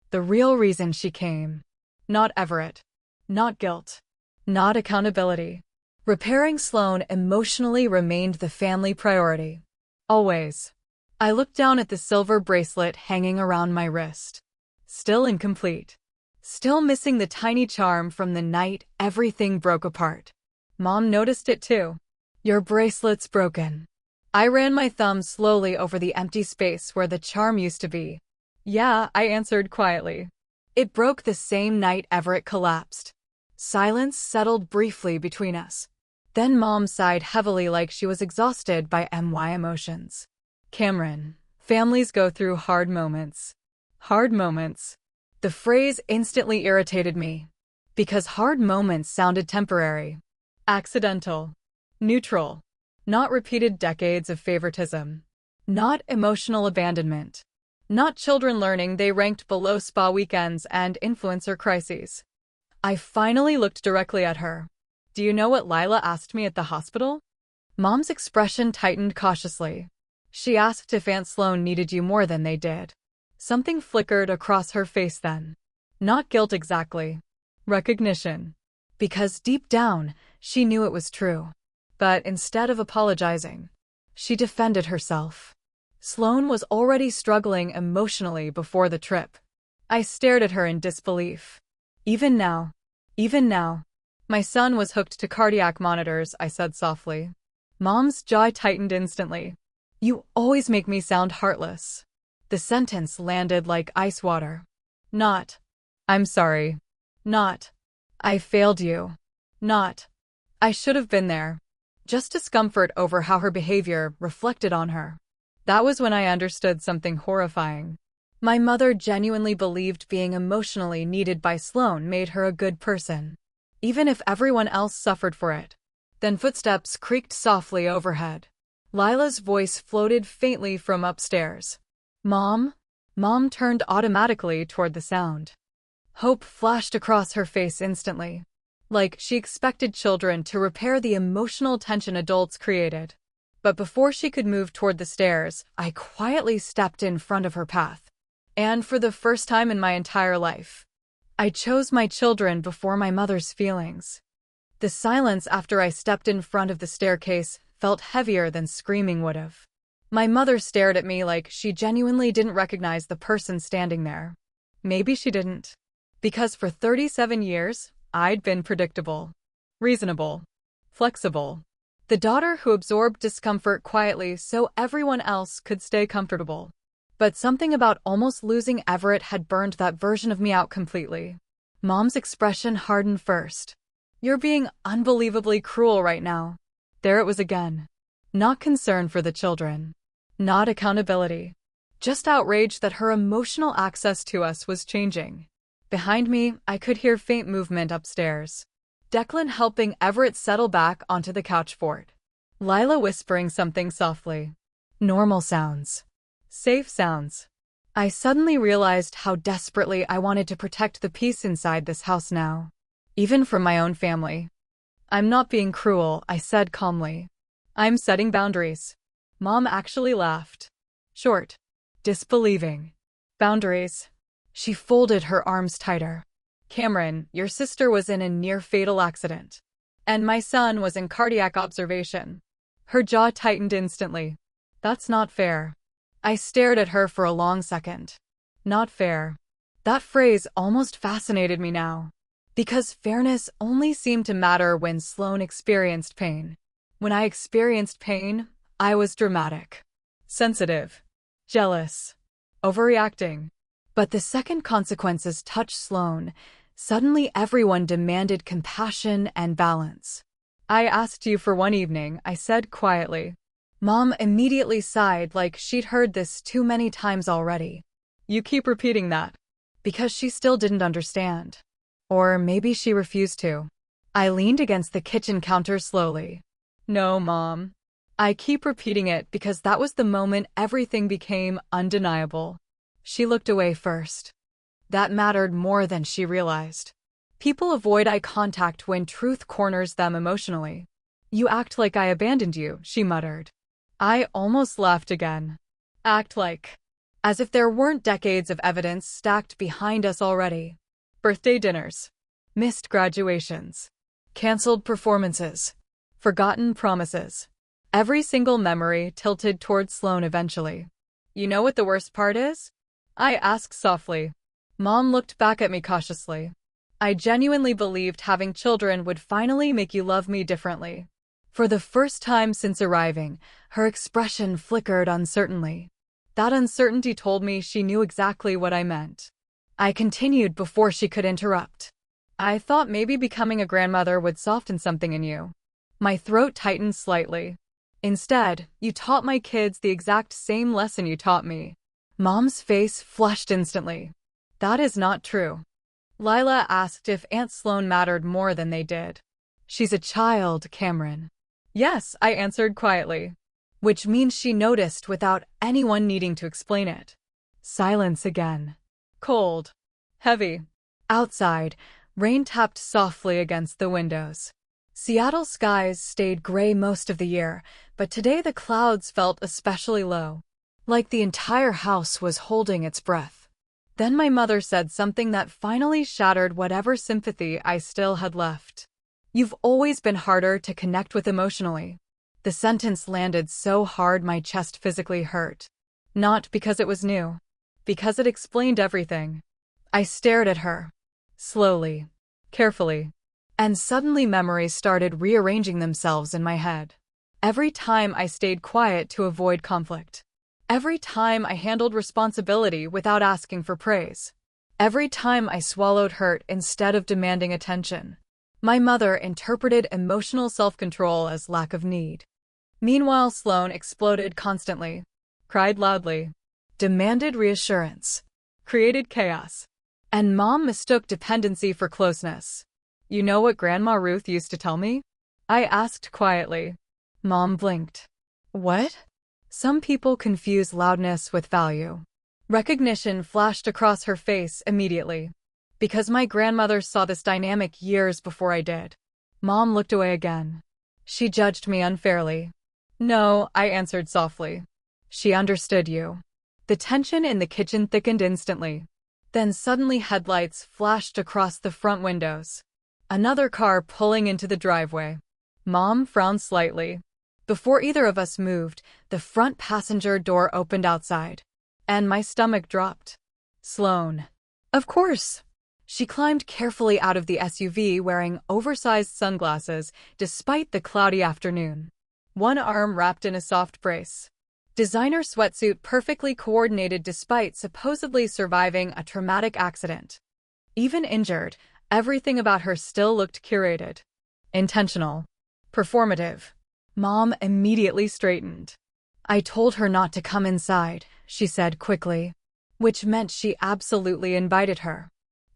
The real reason she came. Not Everett. Not guilt. Not accountability. Repairing Sloane emotionally remained the family priority. Always. I looked down at the silver bracelet hanging around my wrist. Still incomplete. Still missing the tiny charm from the night everything broke apart. Mom noticed it too. "Your bracelet's broken." I ran my thumb slowly over the empty space where the charm used to be. "Yeah," I answered quietly. "It broke the same night Everett collapsed." Silence settled briefly between us. Then Mom sighed heavily like she was exhausted by my emotions. "Camryn, families go through hard moments." Hard moments. The phrase instantly irritated me. Because hard moments sounded temporary. Accidental. Neutral. Not repeated decades of favoritism. Not emotional abandonment. Not children learning they ranked below spa weekends and influencer crises. I finally looked directly at her. "Do you know what Lila asked me at the hospital?" Mom's expression tightened cautiously. "She asked if Aunt Sloane needed you more than they did." Something flickered across her face then. Not guilt exactly. Recognition. Because deep down, she knew it was true. But instead of apologizing, she defended herself. Sloane was already struggling emotionally before the trip. I stared at her in disbelief. Even now, my son was hooked to cardiac monitors," I said softly. Mom's jaw tightened instantly. "You always make me sound heartless." The sentence landed like ice water. Not, "I'm sorry." Not, "I failed you." Not, "I should have been there." Just discomfort over how her behavior reflected on her. That was when I understood something horrifying. My mother genuinely believed being emotionally needed by Sloane made her a good person, even if everyone else suffered for it. Then footsteps creaked softly overhead. Lila's voice floated faintly from upstairs. "Mom?" Mom turned automatically toward the sound. Hope flashed across her face instantly. Like she expected children to repair the emotional tension adults created. But before she could move toward the stairs, I quietly stepped in front of her path. And for the first time in my entire life, I chose my children before my mother's feelings. The silence after I stepped in front of the staircase felt heavier than screaming would have. My mother stared at me like she genuinely didn't recognize the person standing there. Maybe she didn't. Because for 37 years, I'd been predictable, reasonable, flexible. The daughter who absorbed discomfort quietly so everyone else could stay comfortable. But something about almost losing Everett had burned that version of me out completely. Mom's expression hardened first. "You're being unbelievably cruel right now." There it was again. Not concern for the children. Not accountability. Just outrage that her emotional access to us was changing. Behind me, I could hear faint movement upstairs. Declan helping Everett settle back onto the couch fort. Lila whispering something softly. Normal sounds. Safe sounds. I suddenly realized how desperately I wanted to protect the peace inside this house now. Even from my own family. "I'm not being cruel," I said calmly. "I'm setting boundaries." Mom actually laughed. Short. Disbelieving. "Boundaries." She folded her arms tighter. "Camryn, your sister was in a near-fatal accident. And my son was in cardiac observation." Her jaw tightened instantly. "That's not fair." I stared at her for a long second. Not fair. That phrase almost fascinated me now. Because fairness only seemed to matter when Sloane experienced pain. When I experienced pain, I was dramatic, sensitive, jealous, overreacting. But the second consequences touched Sloane, suddenly everyone demanded compassion and balance. "I asked you for one evening," I said quietly. Mom immediately sighed like she'd heard this too many times already. "You keep repeating that." Because she still didn't understand. Or maybe she refused to. I leaned against the kitchen counter slowly. "No, Mom. I keep repeating it because that was the moment everything became undeniable." She looked away first. That mattered more than she realized. People avoid eye contact when truth corners them emotionally. "You act like I abandoned you," she muttered. I almost laughed again. Act like. As if there weren't decades of evidence stacked behind us already. Birthday dinners. Missed graduations. Canceled performances. Forgotten promises. Every single memory tilted toward Sloane eventually. "You know what the worst part is?" I asked softly. Mom looked back at me cautiously. "I genuinely believed having children would finally make you love me differently." For the first time since arriving, her expression flickered uncertainly. That uncertainty told me she knew exactly what I meant. I continued before she could interrupt. "I thought maybe becoming a grandmother would soften something in you." My throat tightened slightly. "Instead, you taught my kids the exact same lesson you taught me." Mom's face flushed instantly. "That is not true." Lila asked if Aunt Sloane mattered more than they did. "She's a child, Camryn." "Yes," I answered quietly. Which means she noticed without anyone needing to explain it. Silence again. Cold. Heavy. Outside, rain tapped softly against the windows. Seattle skies stayed gray most of the year, but today the clouds felt especially low. Like the entire house was holding its breath. Then my mother said something that finally shattered whatever sympathy I still had left. "You've always been harder to connect with emotionally." The sentence landed so hard my chest physically hurt. Not because it was new. Because it explained everything. I stared at her. Slowly. Carefully. And suddenly memories started rearranging themselves in my head. Every time I stayed quiet to avoid conflict. Every time I handled responsibility without asking for praise. Every time I swallowed hurt instead of demanding attention. My mother interpreted emotional self-control as lack of need. Meanwhile, Sloane exploded constantly, cried loudly, demanded reassurance, created chaos. And Mom mistook dependency for closeness. "You know what Grandma Ruth used to tell me?" I asked quietly. Mom blinked. "What?" Some people confuse loudness with value. Recognition flashed across her face immediately. Because my grandmother saw this dynamic years before I did. Mom looked away again. She judged me unfairly. "No," I answered softly. "She understood you." The tension in the kitchen thickened instantly. Then suddenly headlights flashed across the front windows. Another car pulling into the driveway. Mom frowned slightly. Before either of us moved, the front passenger door opened outside. And my stomach dropped. Sloane. Of course. She climbed carefully out of the SUV wearing oversized sunglasses despite the cloudy afternoon. One arm wrapped in a soft brace. Designer sweatsuit perfectly coordinated despite supposedly surviving a traumatic accident. Even injured, everything about her still looked curated. Intentional. Performative. Mom immediately straightened. I told her not to come inside, she said quickly, which meant she absolutely invited her.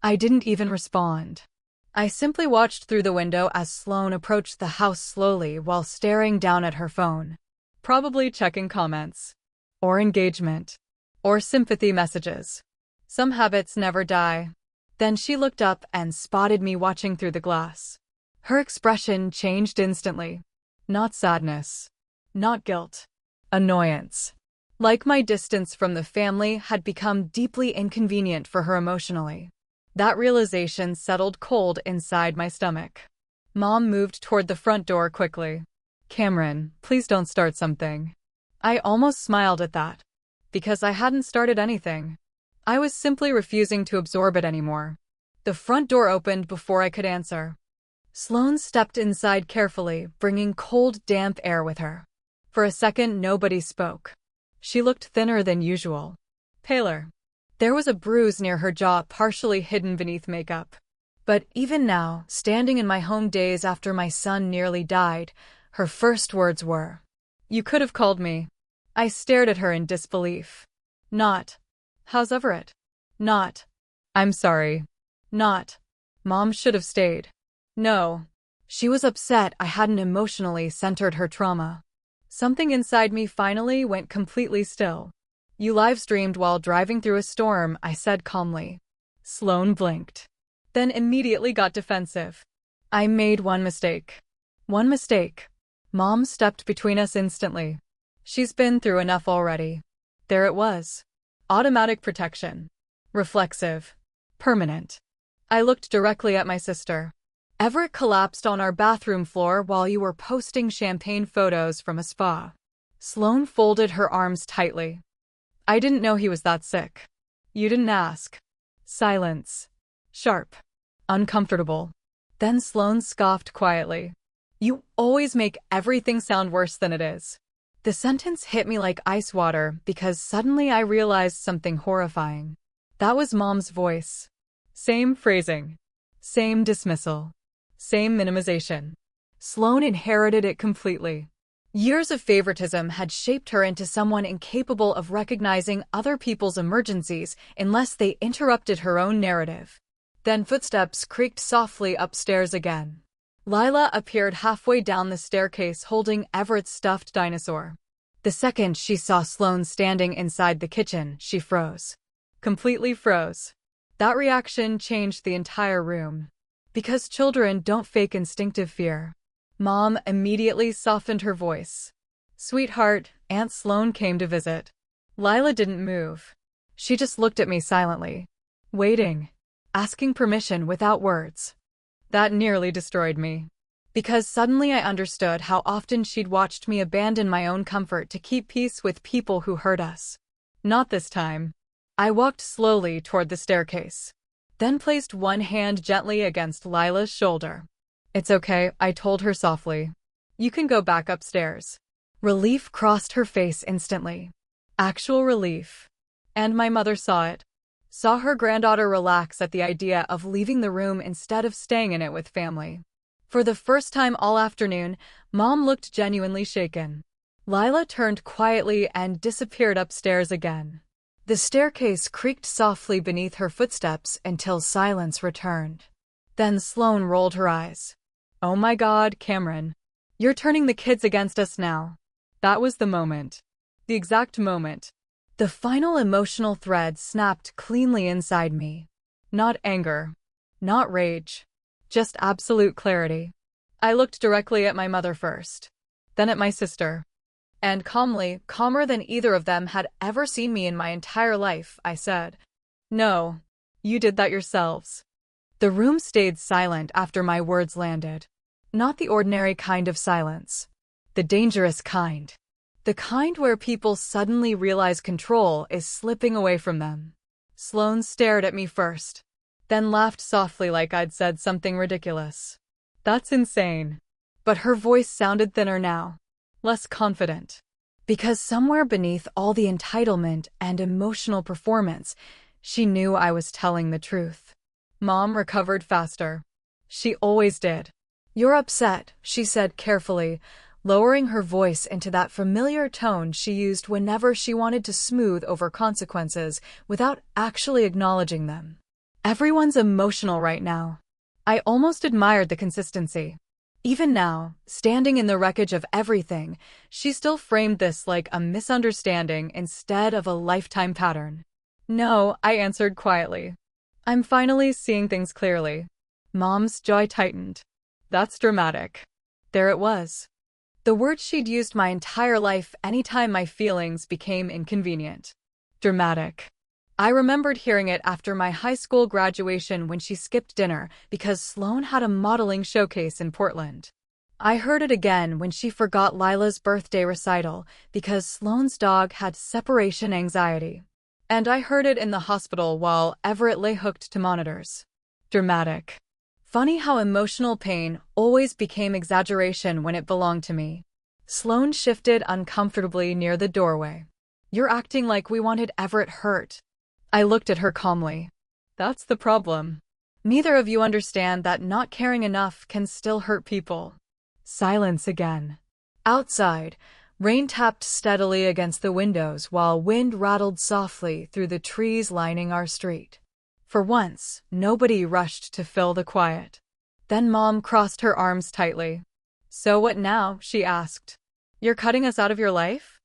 I didn't even respond. I simply watched through the window as Sloane approached the house slowly while staring down at her phone. Probably checking comments. Or engagement. Or sympathy messages. Some habits never die. Then she looked up and spotted me watching through the glass. Her expression changed instantly. Not sadness. Not guilt. Annoyance. Like my distance from the family had become deeply inconvenient for her emotionally. That realization settled cold inside my stomach. Mom moved toward the front door quickly. Camryn, please don't start something. I almost smiled at that. Because I hadn't started anything. I was simply refusing to absorb it anymore. The front door opened before I could answer. Sloane stepped inside carefully, bringing cold, damp air with her. For a second, nobody spoke. She looked thinner than usual. Paler. There was a bruise near her jaw partially hidden beneath makeup. But even now, standing in my home days after my son nearly died, her first words were, "You could have called me." I stared at her in disbelief. Not, "How's Everett?" Not, "I'm sorry." Not, "Mom should have stayed." No. She was upset I hadn't emotionally centered her trauma. Something inside me finally went completely still. You live-streamed while driving through a storm, I said calmly. Sloane blinked. Then immediately got defensive. I made one mistake. One mistake. Mom stepped between us instantly. She's been through enough already. There it was. Automatic protection. Reflexive. Permanent. I looked directly at my sister. Everett collapsed on our bathroom floor while you were posting champagne photos from a spa. Sloane folded her arms tightly. I didn't know he was that sick. You didn't ask. Silence. Sharp. Uncomfortable. Then Sloane scoffed quietly. You always make everything sound worse than it is. The sentence hit me like ice water because suddenly I realized something horrifying. That was Mom's voice. Same phrasing. Same dismissal. Same minimization. Sloane inherited it completely. Years of favoritism had shaped her into someone incapable of recognizing other people's emergencies unless they interrupted her own narrative. Then footsteps creaked softly upstairs again. Lila appeared halfway down the staircase holding Everett's stuffed dinosaur. The second she saw Sloane standing inside the kitchen, she froze. Completely froze. That reaction changed the entire room. Because children don't fake instinctive fear. Mom immediately softened her voice. Sweetheart, Aunt Sloane came to visit. Lila didn't move. She just looked at me silently. Waiting. Asking permission without words. That nearly destroyed me. Because suddenly I understood how often she'd watched me abandon my own comfort to keep peace with people who hurt us. Not this time. I walked slowly toward the staircase. Then placed one hand gently against Lila's shoulder. It's okay, I told her softly. You can go back upstairs. Relief crossed her face instantly. Actual relief. And my mother saw it. Saw her granddaughter relax at the idea of leaving the room instead of staying in it with family. For the first time all afternoon, Mom looked genuinely shaken. Lila turned quietly and disappeared upstairs again. The staircase creaked softly beneath her footsteps until silence returned. Then Sloane rolled her eyes. Oh my God, Camryn. You're turning the kids against us now. That was the moment. The exact moment. The final emotional thread snapped cleanly inside me. Not anger. Not rage. Just absolute clarity. I looked directly at my mother first. Then at my sister. And calmly, calmer than either of them had ever seen me in my entire life, I said, "No, you did that yourselves." The room stayed silent after my words landed. Not the ordinary kind of silence. The dangerous kind. The kind where people suddenly realize control is slipping away from them. Sloane stared at me first, then laughed softly like I'd said something ridiculous. "That's insane." But her voice sounded thinner now, less confident. Because somewhere beneath all the entitlement and emotional performance, she knew I was telling the truth. Mom recovered faster. She always did. "You're upset," she said carefully, lowering her voice into that familiar tone she used whenever she wanted to smooth over consequences without actually acknowledging them. "Everyone's emotional right now." I almost admired the consistency. Even now, standing in the wreckage of everything, she still framed this like a misunderstanding instead of a lifetime pattern. "No," I answered quietly. "I'm finally seeing things clearly." Mom's jaw tightened. "That's dramatic." There it was. The word she'd used my entire life anytime my feelings became inconvenient. Dramatic. I remembered hearing it after my high school graduation when she skipped dinner because Sloane had a modeling showcase in Portland. I heard it again when she forgot Lila's birthday recital because Sloane's dog had separation anxiety. And I heard it in the hospital while Everett lay hooked to monitors. Dramatic. Funny how emotional pain always became exaggeration when it belonged to me. Sloane shifted uncomfortably near the doorway. "You're acting like we wanted Everett hurt." I looked at her calmly. "That's the problem. Neither of you understand that not caring enough can still hurt people." Silence again. Outside, rain tapped steadily against the windows while wind rattled softly through the trees lining our street. For once, nobody rushed to fill the quiet. Then Mom crossed her arms tightly. "So what now?" she asked. "You're cutting us out of your life?"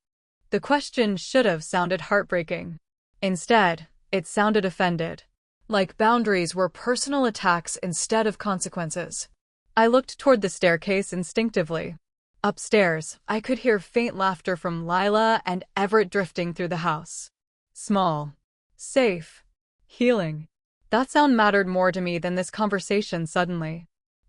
The question should have sounded heartbreaking. Instead, it sounded offended. Like boundaries were personal attacks instead of consequences. I looked toward the staircase instinctively. Upstairs, I could hear faint laughter from Lila and Everett drifting through the house. Small. Safe. Healing. That sound mattered more to me than this conversation suddenly.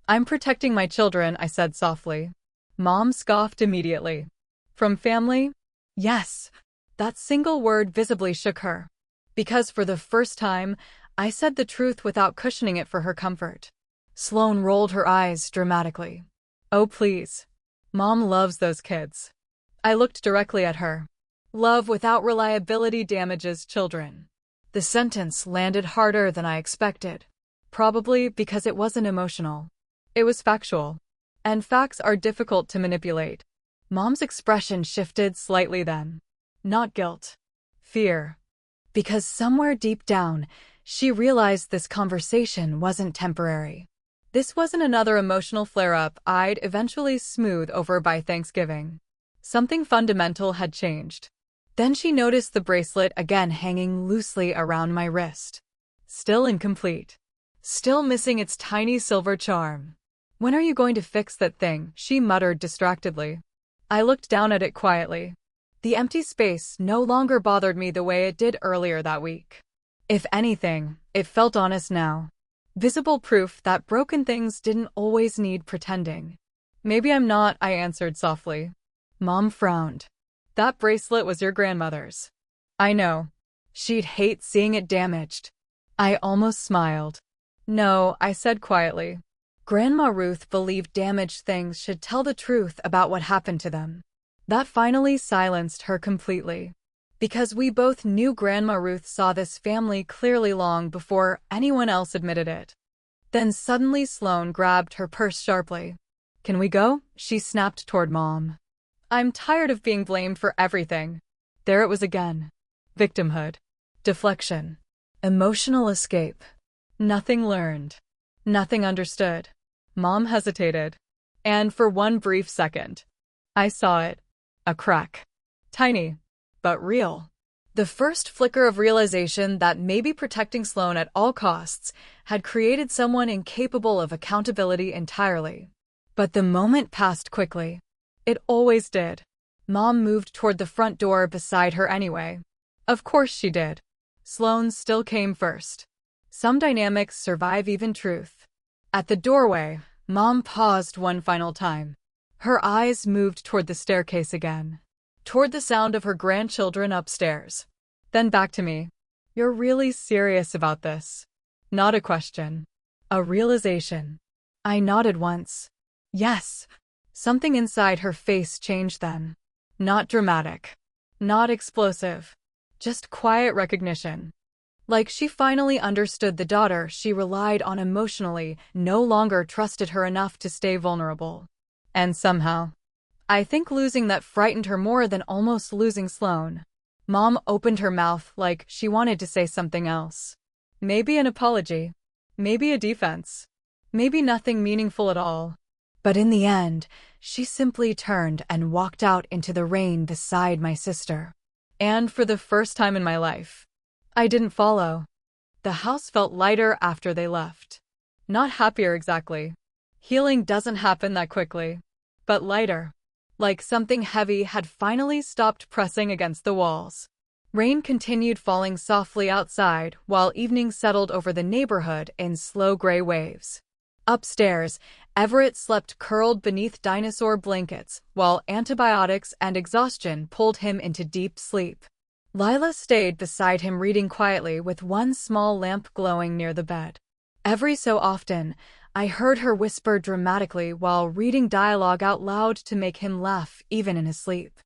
"I'm protecting my children," I said softly. Mom scoffed immediately. "From family?" Yes. That single word visibly shook her. Because for the first time, I said the truth without cushioning it for her comfort. Sloane rolled her eyes dramatically. "Oh, please. Mom loves those kids." I looked directly at her. "Love without reliability damages children." The sentence landed harder than I expected. Probably because it wasn't emotional. It was factual. And facts are difficult to manipulate. Mom's expression shifted slightly then. Not guilt. Fear. Because somewhere deep down, she realized this conversation wasn't temporary. This wasn't another emotional flare-up I'd eventually smooth over by Thanksgiving. Something fundamental had changed. Then she noticed the bracelet again hanging loosely around my wrist. Still incomplete. Still missing its tiny silver charm. "When are you going to fix that thing?" she muttered distractedly. I looked down at it quietly. The empty space no longer bothered me the way it did earlier that week. If anything, it felt honest now. Visible proof that broken things didn't always need pretending. "Maybe I'm not," I answered softly. Mom frowned. "That bracelet was your grandmother's." "I know. She'd hate seeing it damaged." I almost smiled. "No," I said quietly. Grandma Ruth believed damaged things should tell the truth about what happened to them. That finally silenced her completely. Because we both knew Grandma Ruth saw this family clearly long before anyone else admitted it. Then suddenly Sloane grabbed her purse sharply. "Can we go?" she snapped toward Mom. "I'm tired of being blamed for everything." There it was again. Victimhood. Deflection. Emotional escape. Nothing learned. Nothing understood. Mom hesitated. And for one brief second, I saw it. A crack. Tiny, but real. The first flicker of realization that maybe protecting Sloane at all costs had created someone incapable of accountability entirely. But the moment passed quickly. It always did. Mom moved toward the front door beside her anyway. Of course she did. Sloane still came first. Some dynamics survive even truth. At the doorway, Mom paused one final time. Her eyes moved toward the staircase again, toward the sound of her grandchildren upstairs. Then back to me. You're really serious about this? Not a question. A realization. I nodded once. Yes. Something inside her face changed then. Not dramatic. Not explosive. Just quiet recognition. Like she finally understood the daughter she relied on emotionally no longer trusted her enough to stay vulnerable. And somehow, I think losing that frightened her more than almost losing Sloane. Mom opened her mouth like she wanted to say something else. Maybe an apology. Maybe a defense. Maybe nothing meaningful at all. But in the end, she simply turned and walked out into the rain beside my sister. And for the first time in my life, I didn't follow. The house felt lighter after they left. Not happier exactly. Healing doesn't happen that quickly. But lighter. Like something heavy had finally stopped pressing against the walls. Rain continued falling softly outside while evening settled over the neighborhood in slow gray waves. Upstairs, Everett slept curled beneath dinosaur blankets while antibiotics and exhaustion pulled him into deep sleep. Lila stayed beside him reading quietly with one small lamp glowing near the bed. Every so often, I heard her whisper dramatically while reading dialogue out loud to make him laugh even in his sleep.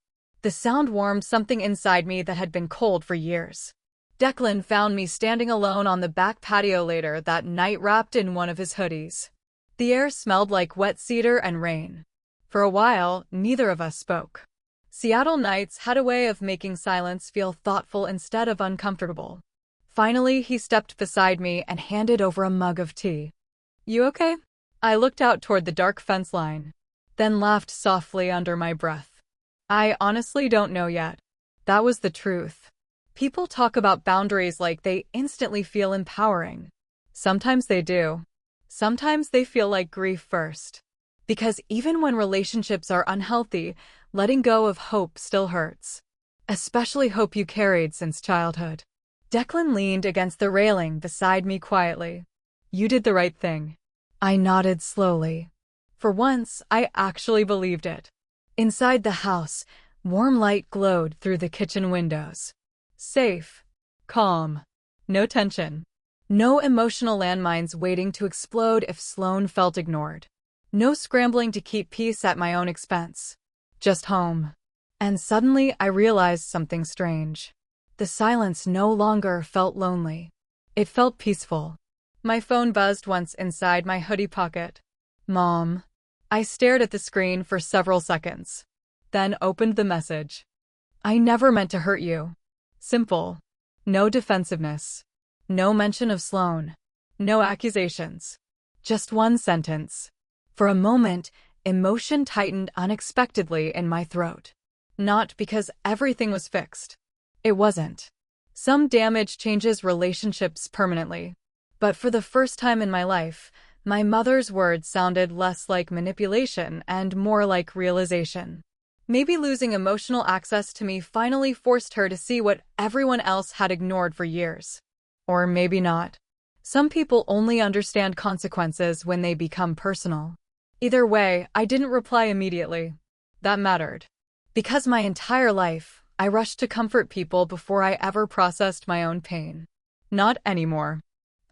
The sound warmed something inside me that had been cold for years. Declan found me standing alone on the back patio later that night wrapped in one of his hoodies. The air smelled like wet cedar and rain. For a while, neither of us spoke. Seattle nights had a way of making silence feel thoughtful instead of uncomfortable. Finally, he stepped beside me and handed over a mug of tea. You okay? I looked out toward the dark fence line, then laughed softly under my breath. I honestly don't know yet. That was the truth. People talk about boundaries like they instantly feel empowering. Sometimes they do. Sometimes they feel like grief first. Because even when relationships are unhealthy, letting go of hope still hurts. Especially hope you carried since childhood. Declan leaned against the railing beside me quietly. You did the right thing. I nodded slowly. For once, I actually believed it. Inside the house, warm light glowed through the kitchen windows. Safe. Calm. No tension. No emotional landmines waiting to explode if Sloane felt ignored. No scrambling to keep peace at my own expense. Just home. And suddenly I realized something strange. The silence no longer felt lonely. It felt peaceful. My phone buzzed once inside my hoodie pocket. Mom. I stared at the screen for several seconds. Then opened the message. I never meant to hurt you. Simple. No defensiveness. No mention of Sloane. No accusations. Just one sentence. For a moment, emotion tightened unexpectedly in my throat. Not because everything was fixed. It wasn't. Some damage changes relationships permanently. But for the first time in my life, my mother's words sounded less like manipulation and more like realization. Maybe losing emotional access to me finally forced her to see what everyone else had ignored for years. Or maybe not. Some people only understand consequences when they become personal. Either way, I didn't reply immediately. That mattered. Because my entire life, I rushed to comfort people before I ever processed my own pain. Not anymore.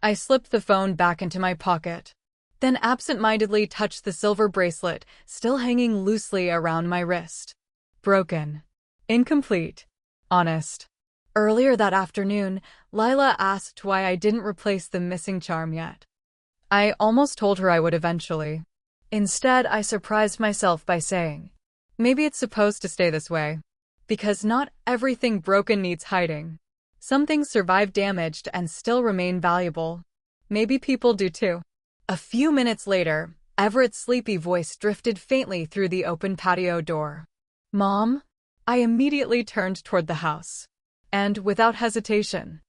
I slipped the phone back into my pocket, then absent-mindedly touched the silver bracelet still hanging loosely around my wrist. Broken. Incomplete. Honest. Earlier that afternoon, Lila asked why I didn't replace the missing charm yet. I almost told her I would eventually. Instead, I surprised myself by saying, maybe it's supposed to stay this way. Because not everything broken needs hiding. Some things survive damaged and still remain valuable. Maybe people do too. A few minutes later, Everett's sleepy voice drifted faintly through the open patio door. Mom? I immediately turned toward the house. And without hesitation,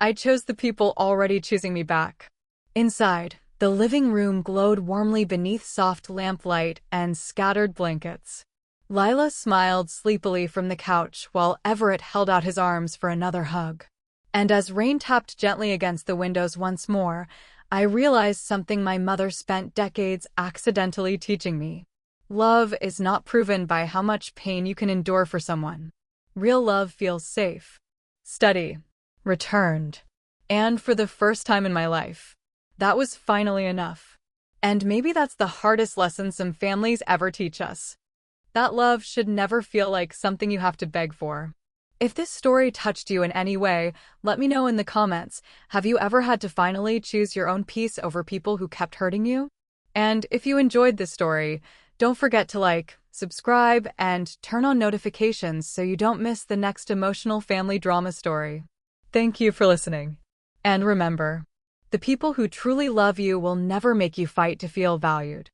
I chose the people already choosing me back. Inside, the living room glowed warmly beneath soft lamplight and scattered blankets. Lila smiled sleepily from the couch while Everett held out his arms for another hug. And as rain tapped gently against the windows once more, I realized something my mother spent decades accidentally teaching me. Love is not proven by how much pain you can endure for someone. Real love feels safe, steady, returned. And for the first time in my life, that was finally enough. And maybe that's the hardest lesson some families ever teach us. That love should never feel like something you have to beg for. If this story touched you in any way, let me know in the comments. Have you ever had to finally choose your own peace over people who kept hurting you? And if you enjoyed this story, don't forget to like, subscribe, and turn on notifications so you don't miss the next emotional family drama story. Thank you for listening. And remember, the people who truly love you will never make you fight to feel valued.